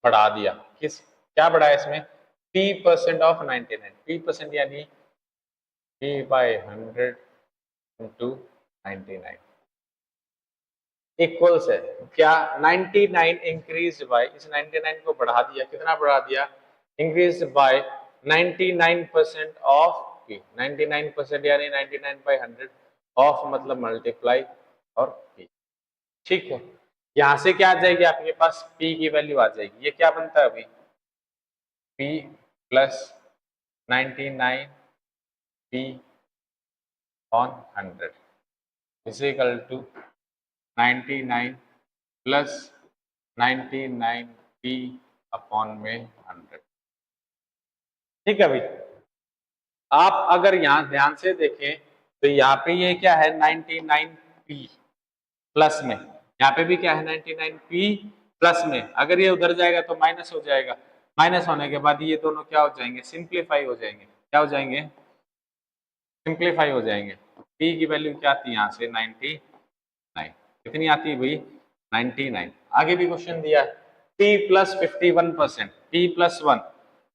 बढ़ा दिया। किस क्या बढ़ाया इसमें? p% of 99। p% यानी p/100 इंटू 99 इक्वल्स है क्या? 99 इंक्रीज बाय, इस 99 को बढ़ा दिया। कितना बढ़ा दिया? Increase by 99% of p। 99% यानी 99/100 ऑफ मतलब मल्टीप्लाई और p। ठीक है। यहां से क्या आ जाएगी आपके पास? p की वैल्यू आ जाएगी। ये क्या बनता है अभी? p plus 99 p on 100 is equal to 99 plus 99 p upon में 100। ठीक है भाई। आप अगर यहां ध्यान से देखें तो यहाँ पे ये क्या है 99p प्लस में, यहाँ पे भी क्या है 99p प्लस में। अगर ये उधर जाएगा तो माइनस हो जाएगा, माइनस होने के बाद ये दोनों क्या हो जाएंगे, सिंप्लीफाई हो जाएंगे। क्या हो जाएंगे, सिंप्लीफाई हो जाएंगे। p की वैल्यू क्या आती है यहाँ से 99, कितनी आती है भाई 99। आगे भी क्वेश्चन दिया है p plus 51%, p plus 1,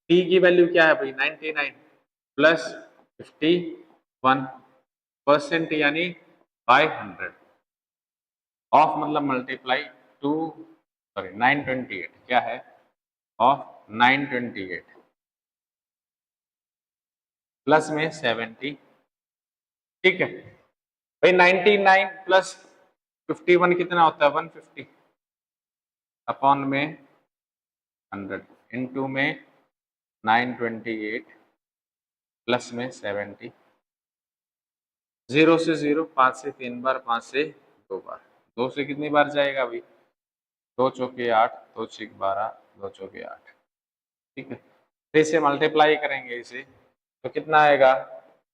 p की वैल्यू क्या है भाई 99 प्लस 51% यानी बाय 100 ऑफ मतलब मल्टीप्लाई टू सॉरी 928, क्या है ऑफ 928 प्लस में 70, ठीक है भाई 99 प्लस 51 कितना होता है 150 अपॉन में 100 इनटू में 928 प्लस में 70, 0 से 0, 5 से 3 बार, 5 से 2 बार, 2 से कितनी बार जाएगा अभी 2 चौके 8, 2 छीक 12, 2 चौके 8, ठीक है। 3 से मल्टीप्लाई करेंगे इसे तो कितना आएगा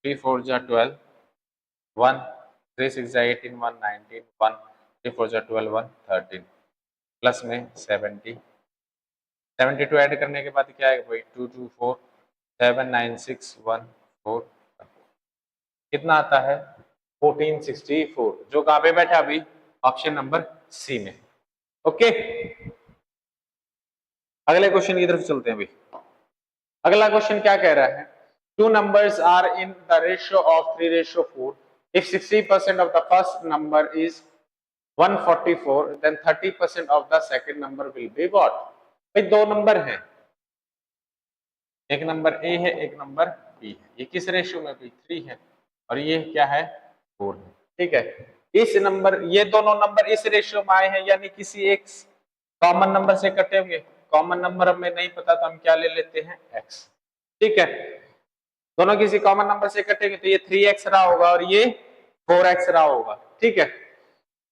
3 4 जा 12, 1 3 6 जा 18, 1 19, 1 3 4 जा 12, 1 13 प्लस में 70, 72 ऐड करने के बाद क्या आएगा भाई 2 2 4 7 9 6 1 4, कितना आता है 1464, जो कहाँ पे बैठा अभी ऑप्शन नंबर सी में। ओके, अगले क्वेश्चन की तरफ चलते हैं भाई। अगला क्वेश्चन क्या कह रहा है, two numbers are in the ratio of 3:4, if 60% of the first number is 144 then 30% of the second number will be what। भाई दो नंबर हैं, एक नंबर ए है एक नंबर बी है, ये किस रेशियो में भी 3 है और ये क्या है 4 है, ठीक है। इस नंबर, ये दोनों नंबर इस रेशियो में आए हैं यानी किसी एक कॉमन नंबर से कटे होंगे। कॉमन नंबर हमें नहीं पता तो हम क्या ले लेते हैं x, ठीक है। दोनों किसी कॉमन नंबर से कटेंगे तो ये 3x रहा होगा और ये 4x रहा होगा, ठीक है।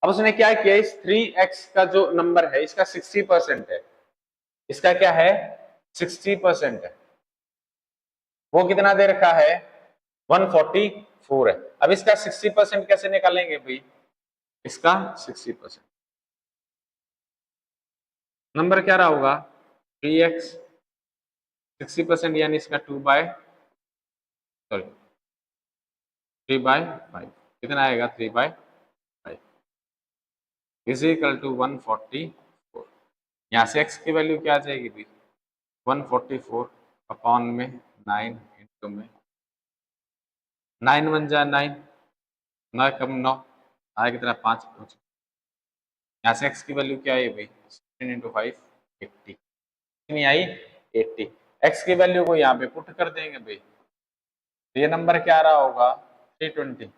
अब उसने क्या किया, इस 3x का जो नंबर है इसका 60% है, इसका क्या है 60% है, वो कितना दे रखा है 144 है। अब इसका 60% कैसे निकालेंगे भाई, इसका 60% नंबर क्या रहा होगा 3x 60% यानी इसका 3/5, कितना आएगा 3/5 इज इक्वल टू 144। यहाँ से x की वैल्यू क्या आ जाएगी भाई 144 अपॉन में 9 इंटू में 9 1 जा 9, 9 कम 9 आए कितना 5, यहाँ से x की वैल्यू क्या आई भाई 16 इंटू 5 80, कितनी आई 80। x की वैल्यू को यहाँ पे पुट कर देंगे भाई, तो ये नंबर क्या आ रहा होगा 320।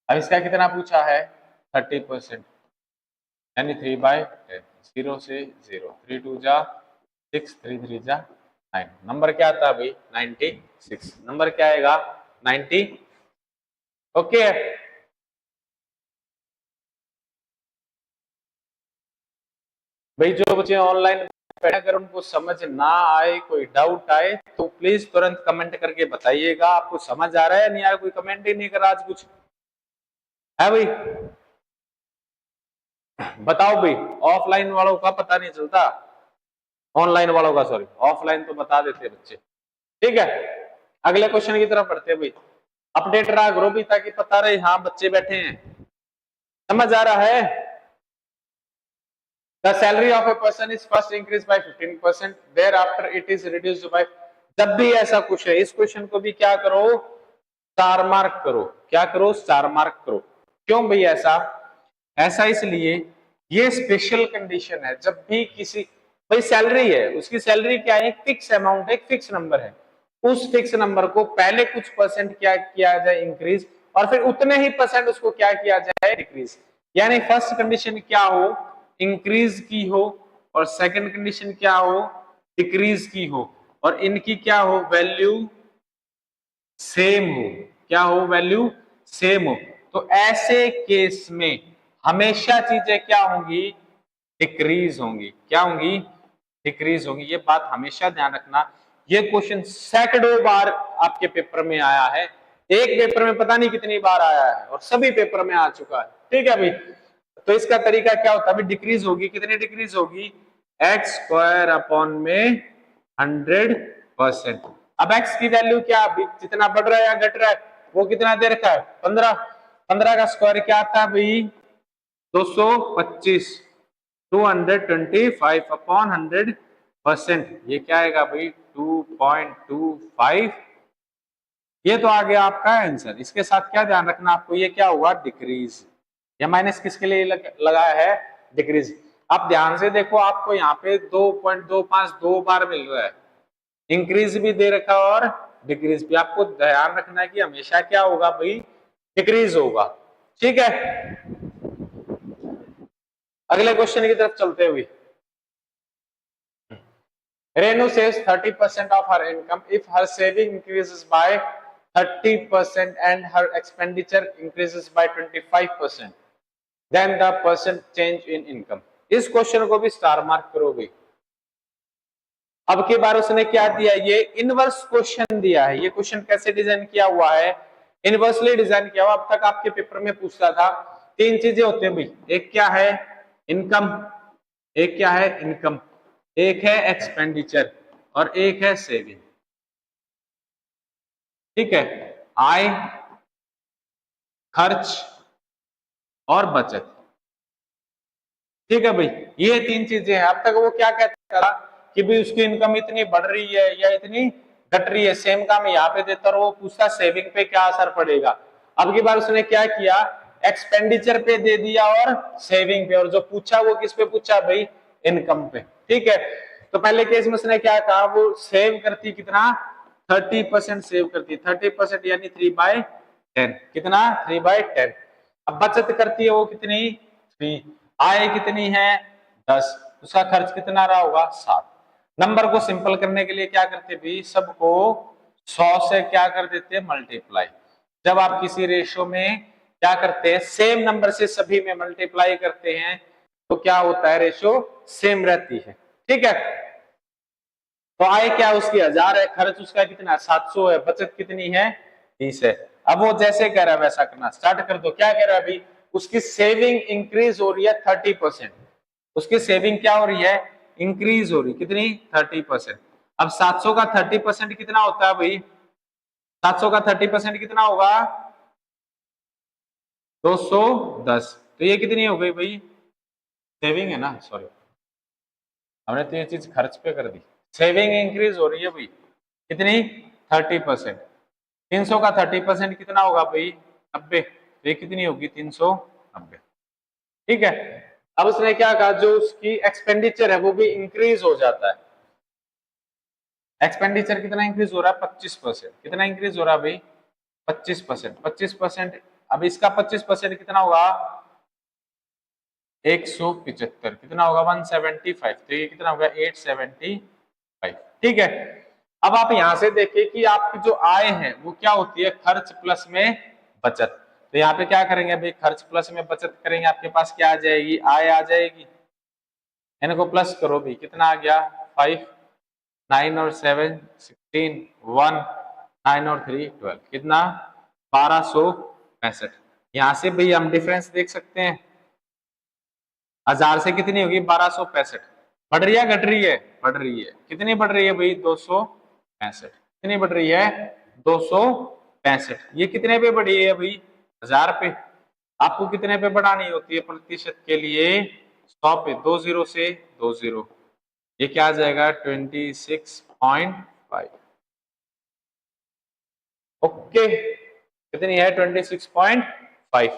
अब इसका कितना पूछा है 30% यानी 3/10, 0 से 0, 3 2 जा 6, 3 3 जा 9, नंबर क्या आता है भाई 96, नंबर क्या आएगा 90। ओके, भाई जो बच्चे ऑनलाइन अगर उनको समझ ना आए, कोई डाउट आए तो प्लीज तुरंत कमेंट करके बताइएगा आपको समझ आ रहा है नहीं आया। कोई कमेंट ही नहीं करा आज कुछ है भाई, बताओ भाई। ऑफलाइन वालों का पता नहीं चलता, ऑनलाइन वालों का सॉरी, ऑफलाइन तो बता देते बच्चे, ठीक है। अगले क्वेश्चन की तरफ पढ़ते हैं भाई, अपडेट रहा करो भी ताकि पता रहे हाँ बच्चे बैठे हैं, समझ आ रहा है। The salary of a person is first increased by 15%, thereafter it is reduced by। जब भी ऐसा कुछ है इस क्वेश्चन को भी क्या करो स्टार मार्क करो, क्या करो स्टार मार्क करो। क्यों भाई ऐसा, ऐसा इसलिए ये स्पेशल कंडीशन है, जब भी किसी भाई सैलरी है उसकी सैलरी क्या है, एक फिक्स अमाउंट है, एक फिक्स नंबर है, उस फिक्स नंबर को पहले कुछ परसेंट क्या किया जाए इंक्रीज और फिर उतने ही परसेंट उसको क्या किया जाए डिक्रीज। यानी फर्स्ट कंडीशन क्या हो इंक्रीज की हो और सेकंड कंडीशन क्या हो डिक्रीज की हो और इनकी क्या हो वैल्यू सेम हो, क्या हो वैल्यू सेम हो। तो ऐसे केस में हमेशा चीजें क्या होंगी डिक्रीज होंगी, क्या होंगी डिक्रीज होंगी। ये बात हमेशा ध्यान रखना, ये क्वेश्चन सैकड़ों बार आपके पेपर में आया है, एक पेपर में पता नहीं कितनी बार आया है और सभी पेपर में आ चुका है। ठीक है भाई, तो इसका तरीका क्या होता है अभी, डिक्रीज होगी, कितनी डिक्रीज होगी, एक्स स्क्वायर अपॉन में 100%। अब एक्स की वैल्यू क्या, अभी जितना बढ़ रहा है या घट रहा है, वो कितना दे रखा है 15, 15 का स्क्वायर क्या आता है भाई 225, 225 अपॉन 100%, ये क्या आएगा भाई 2.25। ये तो आ गया आपका आंसर। इसके साथ क्या ध्यान रखना आपको, ये क्या हुआ डिक्रीज, या माइनस किसके लिए लगाया है, डिक्रीज। आप ध्यान से देखो, आपको यहाँ पे 2.25 दो बार मिल रहा है, इंक्रीज भी दे रखा और डिक्रीज भी। आपको ध्यान रखना है कि हमेशा क्या होगा भाई, डिक्रीज होगा। ठीक है, अगले क्वेश्चन की तरफ चलते हुए, Renu saves 30% of her income. If her saving increases by 30% and her expenditure increases by 25%, then the percent change in income. इस क्वेश्चन को भी स्टार मार्क करोगे। अब की बार उसने क्या दिया, ये इनवर्स क्वेश्चन दिया है। ये क्वेश्चन कैसे डिजाइन किया हुआ है, इनवर्सली डिजाइन किया हुआ। अब तक आपके पेपर में पूछता था तीन चीजें होती हैं भाई, एक क्या है इनकम, एक क्या है इनकम, एक है एक्सपेंडिचर और एक है सेविंग। ठीक है, आय, खर्च और बचत। ठीक है भाई, ये तीन चीजें हैं। अब तक वो क्या कहता था कि भाई उसकी इनकम इतनी बढ़ रही है या इतनी घट रही है, सेम काम यहाँ पे देता और वो पूछता सेविंग पे क्या असर पड़ेगा। अब की बार उसने क्या किया, एक्सपेंडिचर पे दे दिया और सेविंग पे, और जो पूछा वो किस पे पूछा भाई, इनकम पे। ठीक है, तो पहले केस में उसने क्या कहा, वो सेव करती कितना 30% सेव करती, 30% यानी 3/10, कितना 3/10। अब बचत करती है वो कितनी 3, आय कितनी है 10, उसका खर्च कितना रहा होगा 7। नंबर को सिंपल करने के लिए क्या करते भी, सबको 100 से क्या कर देते हैं मल्टीप्लाई। जब आप किसी रेशो में क्या करते हैं, सेम नंबर से सभी में मल्टीप्लाई करते हैं तो क्या होता है, रेशो सेम रहती है। ठीक है, तो आय क्या उसकी 1000 है, खर्च उसका कितना 700 है, बचत कितनी है 30 है। अब वो जैसे कह रहा है वैसा करना स्टार्ट कर दो। क्या कह रहा है अभी, उसकी सेविंग इंक्रीज हो रही है 30%, उसकी सेविंग क्या हो रही है, इंक्रीज हो रही, कितनी 30%। अब 700 का 30% कितना होता है भाई, 700 का 30% कितना होगा 210। तो ये कितनी हो गई भाई, सेविंग है ना, सॉरी हमने तो ये चीज खर्च पे कर दी। सेविंग इंक्रीज हो रही है भाई कितनी 30%। 300 का 30% कितना होगा भाई 90, तो ये कितनी होगी 390। ठीक है, अब उसने क्या कहा, जो उसकी एक्सपेंडिचर है वो भी इंक्रीज हो जाता है। एक्सपेंडिचर कितना इंक्रीज हो रहा है 25%, कितना इंक्रीज हो रहा है भाई 25%, 25%। अब इसका 25% कितना होगा 175, कितना होगा 175, तो ये कितना होगा 875। ठीक है, अब आप यहां से देखिए कि आपकी जो आय है वो क्या होती है, खर्च प्लस में बचत। तो यहाँ पे क्या करेंगे भाई, खर्च प्लस में बचत करेंगे, आपके पास क्या आ जाएगी, आय आ जाएगी। इनको प्लस करो भी, कितना आ गया 5, 9 और 7 16, 1 9 और 3 12, कितना 1265। यहां से भाई हम डिफरेंस देख सकते हैं, 1000 से कितनी होगी 1265। बढ़ रही है घट रही है, बढ़ रही है, कितनी बढ़ रही है भाई 265, कितनी बढ़ रही है 265। ये कितने पे बढ़ी है भाई 1000 पे। आपको कितने पे बढ़ानी होती है प्रतिशत के लिए, 100 पे, 20 से 20, ये क्या आ जाएगा 26.5। ओके, कितनी है 26.5।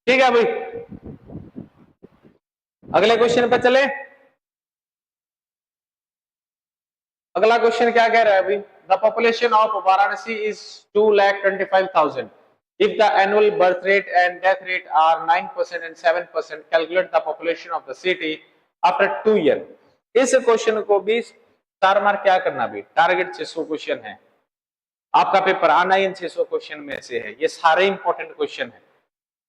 ठीक है भाई, अगले क्वेश्चन पे चले। अगला क्वेश्चन क्या कह रहा है अभी, the population of Varanasi is 2,25,000। If the annual birth rate and death rate are 9% and 7%, calculate the population of the city after 2 years. इस क्वेश्चन को भी स्टार मार्क क्या करना भी, टारगेट 600 क्वेश्चन है आपका पेपर आना ही इन 600 क्वेश्चन में से है, ये सारे इंपॉर्टेंट क्वेश्चन है।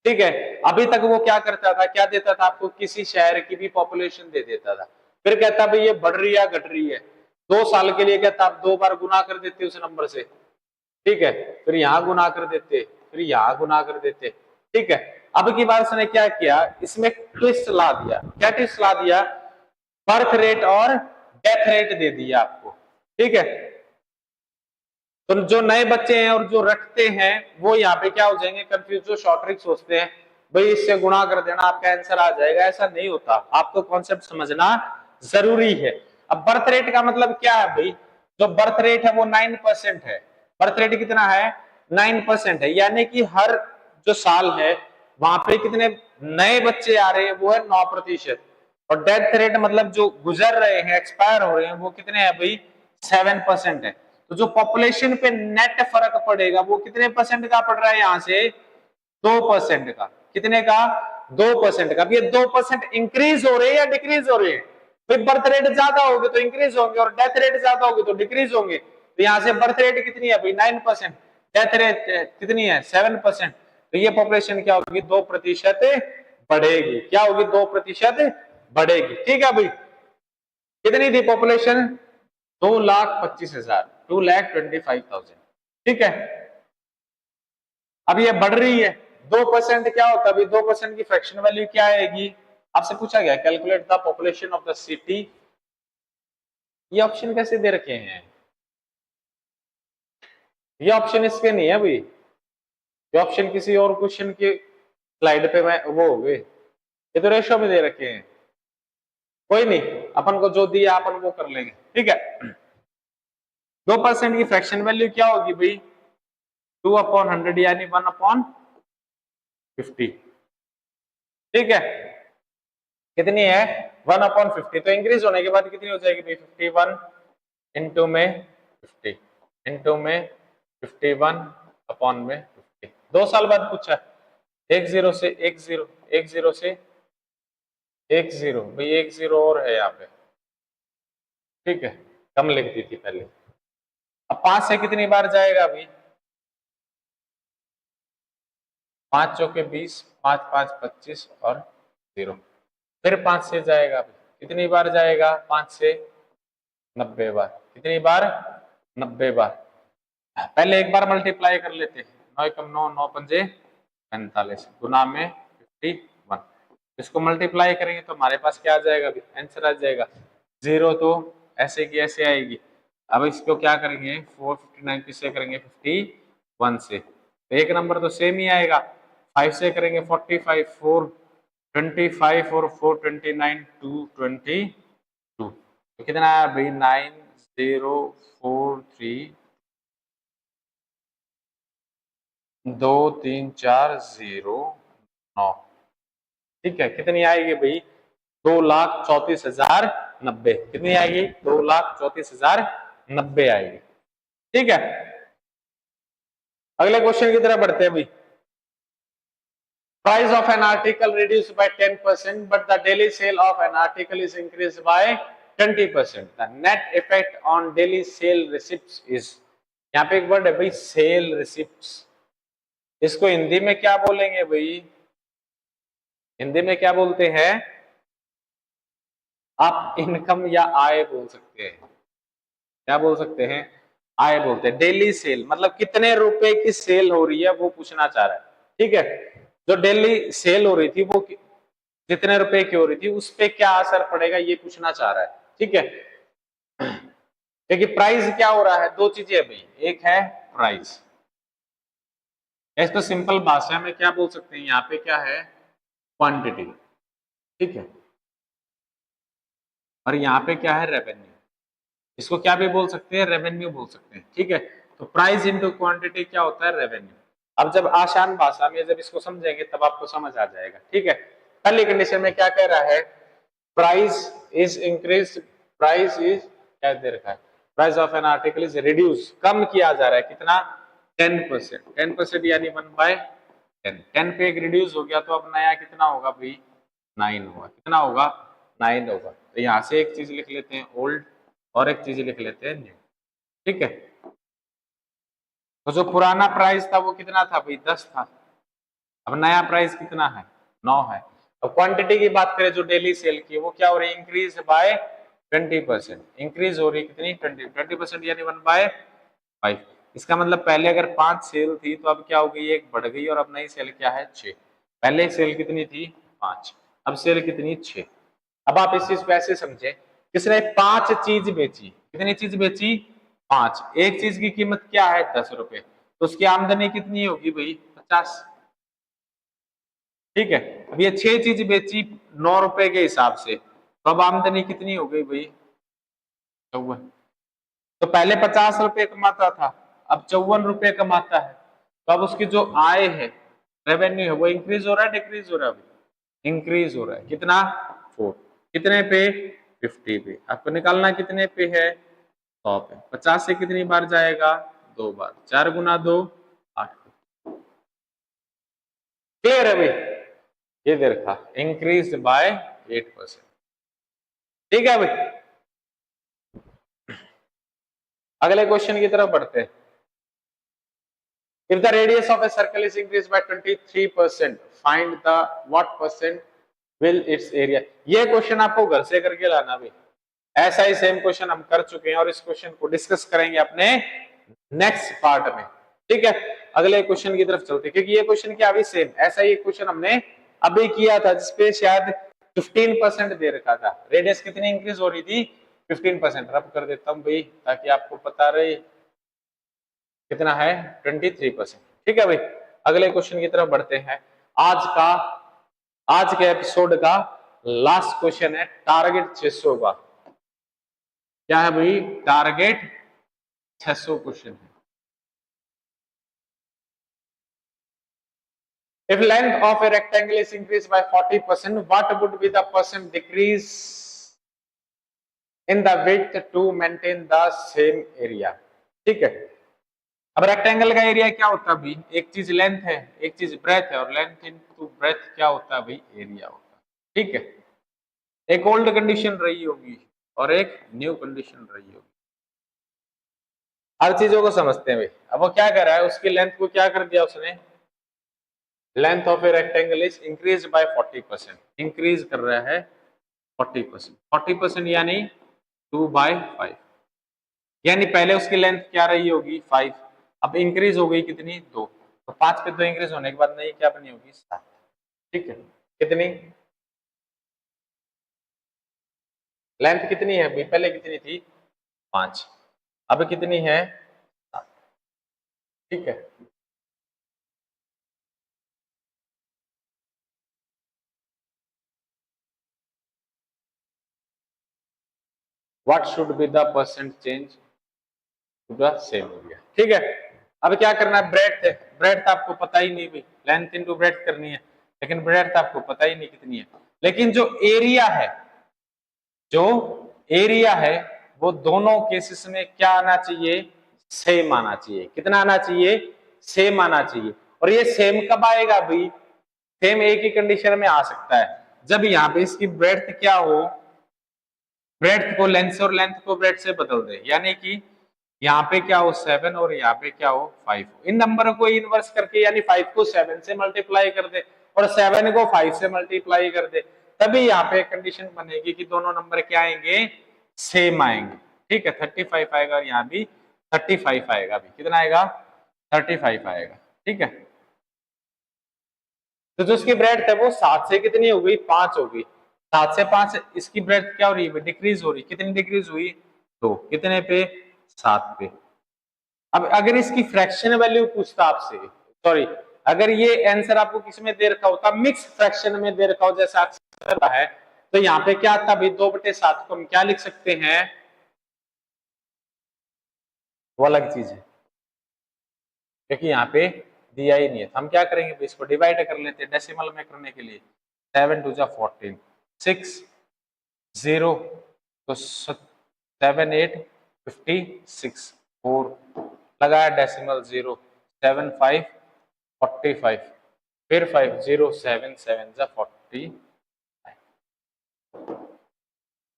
ठीक है, अभी तक वो क्या करता था, क्या देता था आपको, किसी शहर की भी पॉपुलेशन दे देता था, फिर कहता भाई ये बढ़ रही है घट रही है। 2 साल के लिए कहता आप 2 बार गुना कर देते उस नंबर से, ठीक है, फिर यहाँ गुना कर देते, फिर यहाँ गुना कर देते। ठीक है, अब की बार उसने क्या किया, इसमें ट्विस्ट ला दिया। क्या ट्विस्ट ला दिया, बर्थ रेट और डेथ रेट दे दिया आपको। ठीक है, तो जो नए बच्चे हैं और जो रटते हैं वो यहाँ पे क्या हो जाएंगे, कंफ्यूज। जो शॉर्ट ट्रिक सोचते हैं भाई इससे गुणा कर देना आपका आंसर आ जाएगा, ऐसा नहीं होता। आपको कॉन्सेप्ट समझना जरूरी है। अब बर्थ रेट का मतलब क्या है भाई, जो बर्थ रेट है वो 9% है। बर्थ रेट कितना है, 9% है, यानी कि हर जो साल है वहां पे कितने नए बच्चे आ रहे हैं, वो है 9%। और डेथ रेट मतलब जो गुजर रहे हैं, एक्सपायर हो रहे हैं, वो कितने हैं भाई, 7% है। तो जो पॉपुलेशन पे नेट फर्क पड़ेगा वो कितने परसेंट का पड़ रहा है, यहां से 2% का। कितने का, 2% का। अब ये 2% इंक्रीज हो रहे हैं या डिक्रीज हो रहे हैं, भाई बर्थ रेट ज्यादा होगी तो इंक्रीज होंगे और डेथ रेट ज्यादा होगी तो डिक्रीज होंगे। तो यहां से बर्थ रेट कितनी है भाई, 9%, डेथ रेट कितनी है, 7%। तो ये पॉपुलेशन क्या होगी, 2% बढ़ेगी। क्या होगी, 2% बढ़ेगी। ठीक है भाई, कितनी थी पॉपुलेशन, 2,25,000, 2,25,000। ठीक है, अब ये बढ़ रही है। 2% क्या होता है अभी, 2% की फ्रैक्शन वैल्यू क्या आएगी, आपसे पूछा गया calculate the population of the city. ये ऑप्शन कैसे दे रखे हैं, ये ऑप्शन इसके नहीं है भाई, ये ऑप्शन किसी और क्वेश्चन की स्लाइड पे मैं वो हो गए, ये तो रेशो में दे रखे हैं। कोई नहीं, अपन को जो दिया अपन वो कर लेंगे। ठीक है, 2% की फ्रैक्शन वैल्यू क्या होगी भाई, 2/100 यानी 1/50। ठीक है, कितनी है, 1/50। तो इंक्रीज होने के बाद कितनी हो जाएगी भाई, 51 इंटू में 50 इंटू में 51 अपॉन में 50। 2 साल बाद पूछा, एक जीरो से एक जीरो, एक जीरो से एक जीरो, भाई एक जीरो और है यहाँ पे। ठीक है, कम लिख दी थी पहले। अब 5 से कितनी बार जाएगा अभी, 5 चौके 20, 5 5 25 और 0। फिर 5 से जाएगा अभी, कितनी बार जाएगा, 5 से 90 बार। कितनी बार, 90 बार। पहले एक बार मल्टीप्लाई कर लेते हैं, 9 एकम 9, 9 पंजे 45, गुना में 51। इसको मल्टीप्लाई करेंगे तो हमारे पास क्या आ जाएगा, आंसर आ जाएगा 0। तो ऐसे की ऐसे आएगी। अब इसको क्या करेंगे, 459 किससे करेंगे, 51 से। तो एक नंबर तो सेम ही आएगा। 5 से करेंगे 45, 425 और 429, 222। तो कितना है भाई, 9043 2340 ठीक है, कितनी आएगी भाई, 2,34,090। कितनी आएगी, 2,34,090 आएगी। ठीक है, अगले क्वेश्चन की तरफ बढ़ते हैं भाई। Price of an article reduced by 10%, but the daily sale of an article is increased by 20%. The net effect on daily sale receipts is, यहाँ पे एक वर्ड है भाई, सेल रिसिप्ट्स। इसको हिंदी में क्या बोलेंगे भाई, हिंदी में क्या बोलते हैं, आप इनकम या आय बोल सकते हैं। क्या बोल सकते हैं, आय बोलते हैं। डेली सेल मतलब कितने रुपए की सेल हो रही है वो पूछना चाह रहा है। ठीक है, जो डेली सेल हो रही थी वो जितने रुपए की हो रही थी उस पे क्या असर पड़ेगा ये पूछना चाह रहा है। ठीक है, देखिए प्राइस क्या हो रहा है, दो चीजें है भाई, एक है प्राइस, ऐसे तो सिंपल भाषा में क्या बोल सकते हैं, यहाँ पे क्या है, क्वांटिटी। ठीक है, और यहाँ पे क्या है, रेवेन्यू। इसको क्या भी बोल सकते हैं, रेवेन्यू बोल सकते हैं। ठीक है, तो प्राइस इंटू क्वांटिटी क्या होता है, रेवेन्यू। अब जब आसान भाषा में जब इसको समझेंगे तब आपको समझ आ जाएगा। ठीक है, पहली कंडीशन में क्या कह रहा है, price is increase, price is क्या दे रखा है, price of an article is reduce, कम किया जा रहा है, कितना, 10%। 10% यानी 1/10। 10 पे एक रिड्यूस हो गया तो अब नया कितना होगा भाई, 9 होगा। कितना होगा, 9 होगा। तो यहाँ से एक चीज लिख लेते हैं ओल्ड और एक चीज लिख लेते हैं न्यू। ठीक है, तो जो पुराना प्राइस था वो कितना था भाई, 10 था। अब नया प्राइस कितना है, 9 है। अब क्वांटिटी की बात करें जो डेली सेल की, वो क्या हो रही है, इंक्रीज बाय 20%। इंक्रीज हो रही है कितनी, 20%, यानी 1/5। इसका मतलब पहले अगर 5 सेल थी तो अब क्या हो गई, एक बढ़ गई और अब नई सेल क्या है 6। पहले सेल कितनी थी 5, अब सेल कितनी 6। अब आप इस चीज को ऐसे समझे, किसने 5 चीज बेची, कितनी चीज बेची 5, एक चीज की कीमत क्या है 10 रुपए, तो उसकी आमदनी कितनी होगी भाई 50। ठीक है, अब ये 6 चीज बेची 9 रुपए के हिसाब से, तो अब आमदनी कितनी हो गई भाई 54। तो पहले 50 रुपए कमाता था, अब 54 रुपए कमाता है, तो अब उसकी जो आय है, रेवेन्यू है, वो इंक्रीज हो रहा है डिक्रीज हो रहा है, इंक्रीज हो रहा है। कितना 4, कितने पे 50 पे। आपको निकालना कितने पे है 100 पे। 50 से कितनी बार जाएगा 2 बार, 4 गुना 2 8। क्लियर है भाई, ये देखा इंक्रीज बाय 8%। ठीक है भाई, अगले क्वेश्चन की तरफ बढ़ते हैं। If the radius of a circle is increased by 23%, find the what percent will its area। ये क्वेश्चन आपको घर से करके लाना भी, ऐसा ही सेम क्वेश्चन हम कर चुके हैं और इस क्वेश्चन को डिस्कस करेंगे अपने नेक्स्ट पार्ट में। ठीक है, अगले क्वेश्चन की तरफ चलते हैं, क्योंकि ये क्वेश्चन क्या अभी सेम ऐसा ही क्वेश्चन हमने अभी किया था, जिसपे शायद 15% दे रखा था। रेडियस कितनी इंक्रीज हो रही थी 15%। रब कर देता हूं भाई ताकि आपको पता रहे कितना है 23%। ठीक है भाई, अगले क्वेश्चन की तरफ बढ़ते हैं। आज के एपिसोड का लास्ट क्वेश्चन है टारगेट 600 का। क्या है भाई टारगेट 600 क्वेश्चन है। If length of a rectangle is increased by 40%, what would be the percent decrease in the width to maintain the same area। ठीक है, अब रेक्टेंगल का एरिया क्या होता है भाई, एक चीज लेंथ है एक चीज ब्रेथ है, और लेंथ इनटू ब्रेथ क्या होता है भाई एरिया होता है। ठीक है, एक ओल्ड कंडीशन रही होगी और एक न्यू कंडीशन रही होगी, हर चीजों को समझते हैं भाई। अब वो क्या कर रहा है, उसकी लेंथ को क्या कर दिया उसने, length of a rectangle is increase by 40%, increase कर रहा है 40%। 40% यानी 2/5, यानी पहले उसकी लेंथ क्या रही होगी 5, अब इंक्रीज हो गई कितनी 2, तो 5 पे 2 इंक्रीज होने के बाद नहीं क्या बनी होगी 7। ठीक है, कितनी लेंथ कितनी है भाई, पहले कितनी थी 5, अब कितनी है 7। ठीक है, what should be the percent change to the same area. ठीक है, अब क्या करना है, ब्रेड्थ है, ब्रेड्थ आपको पता ही नहीं भाई, लेंथ इनटू ब्रेड्थ करनी है, लेकिन ब्रेड्थ आपको पता ही नहीं कितनी है। लेकिन जो एरिया है, जो एरिया है वो दोनों केसेस में क्या आना चाहिए, सेम आना चाहिए। कितना आना चाहिए, सेम आना चाहिए। और ये सेम कब आएगा भाई, सेम एक ही कंडीशन में आ सकता है, जब यहाँ पे इसकी ब्रेड्थ क्या हो, ब्रेड्थ को लेंथ से और लेंथ को ब्रेड्थ से बदल दे, यानी कि यहाँ पे क्या हो 7 और यहाँ पे क्या हो 5 हो। इन नंबर को इनवर्स करके, यानी 5 को 7 से मल्टीप्लाई कर दे और 7 को 5 से मल्टीप्लाई कर दे, तभी यहाँ पे कंडीशन बनेगी कि दोनों नंबर क्या आएंगे, सेम आएंगे। ठीक है, 35 आएगा और यहाँ भी 35 आएगा। अभी कितना आएगा 35 आएगा। ठीक है, तो जो इसकी ब्रेड्थ है वो 7 से कितनी हो गई 5 हो गई, 7 से 5 इसकी ब्रेड्थ क्या हो रही है डिक्रीज हो रही, कितनी डिक्रीज हुई 2, कितने पे 7 पे। अब अगर इसकी फ्रैक्शन वैल्यू पूछता आपसे, सॉरी अगर ये आंसर आपको किस में दे रखा होता, मिक्स फ्रैक्शन में दे रखा हो जैसा अक्सर है, तो यहाँ पे क्या था भाई 2/7 को हम क्या लिख सकते हैं, वो अलग चीज है, क्योंकि यहाँ पे दिया ही नहीं है। हम क्या करेंगे भाई, इसको डिवाइड कर लेते हैं डेसिमल में करने के लिए। 7 2 14, 6 0 तो 7 8 56, 4 लगाया डेसिमल 0, 7 5 45, फिर 5 0 7 7 40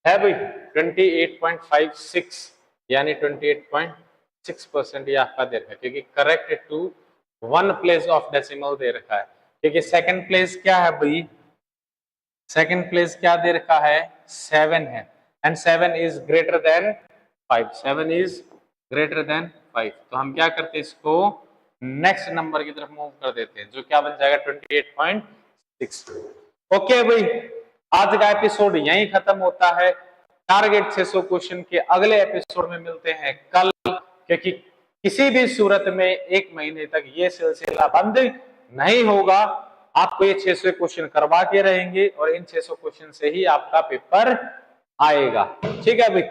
है भाई 28.56, यानी 28.6% ये आपका दे रखा है, क्योंकि correct to 1 place of decimal दे रखा है। क्योंकि सेकंड प्लेस क्या है भाई, सेकंड प्लेस क्या दे रखा है 7 है, and 7 is greater than 5, 7 is greater than 5। तो हम क्या करते हैं, इसको नेक्स्ट नंबर की तरफ मूव कर देते हैं, जो क्या बन जाएगा 28.6। ओके भाई, आज का एपिसोड यहीं खत्म होता है। टारगेट 600 क्वेश्चन के अगले एपिसोड में मिलते हैं कल, क्योंकि किसी भी सूरत में 1 महीने तक ये सिलसिला बंद नहीं होगा। आपको ये 600 क्वेश्चन करवा के रहेंगे और इन 600 क्वेश्चन से ही आपका पेपर आएगा। ठीक है भाई।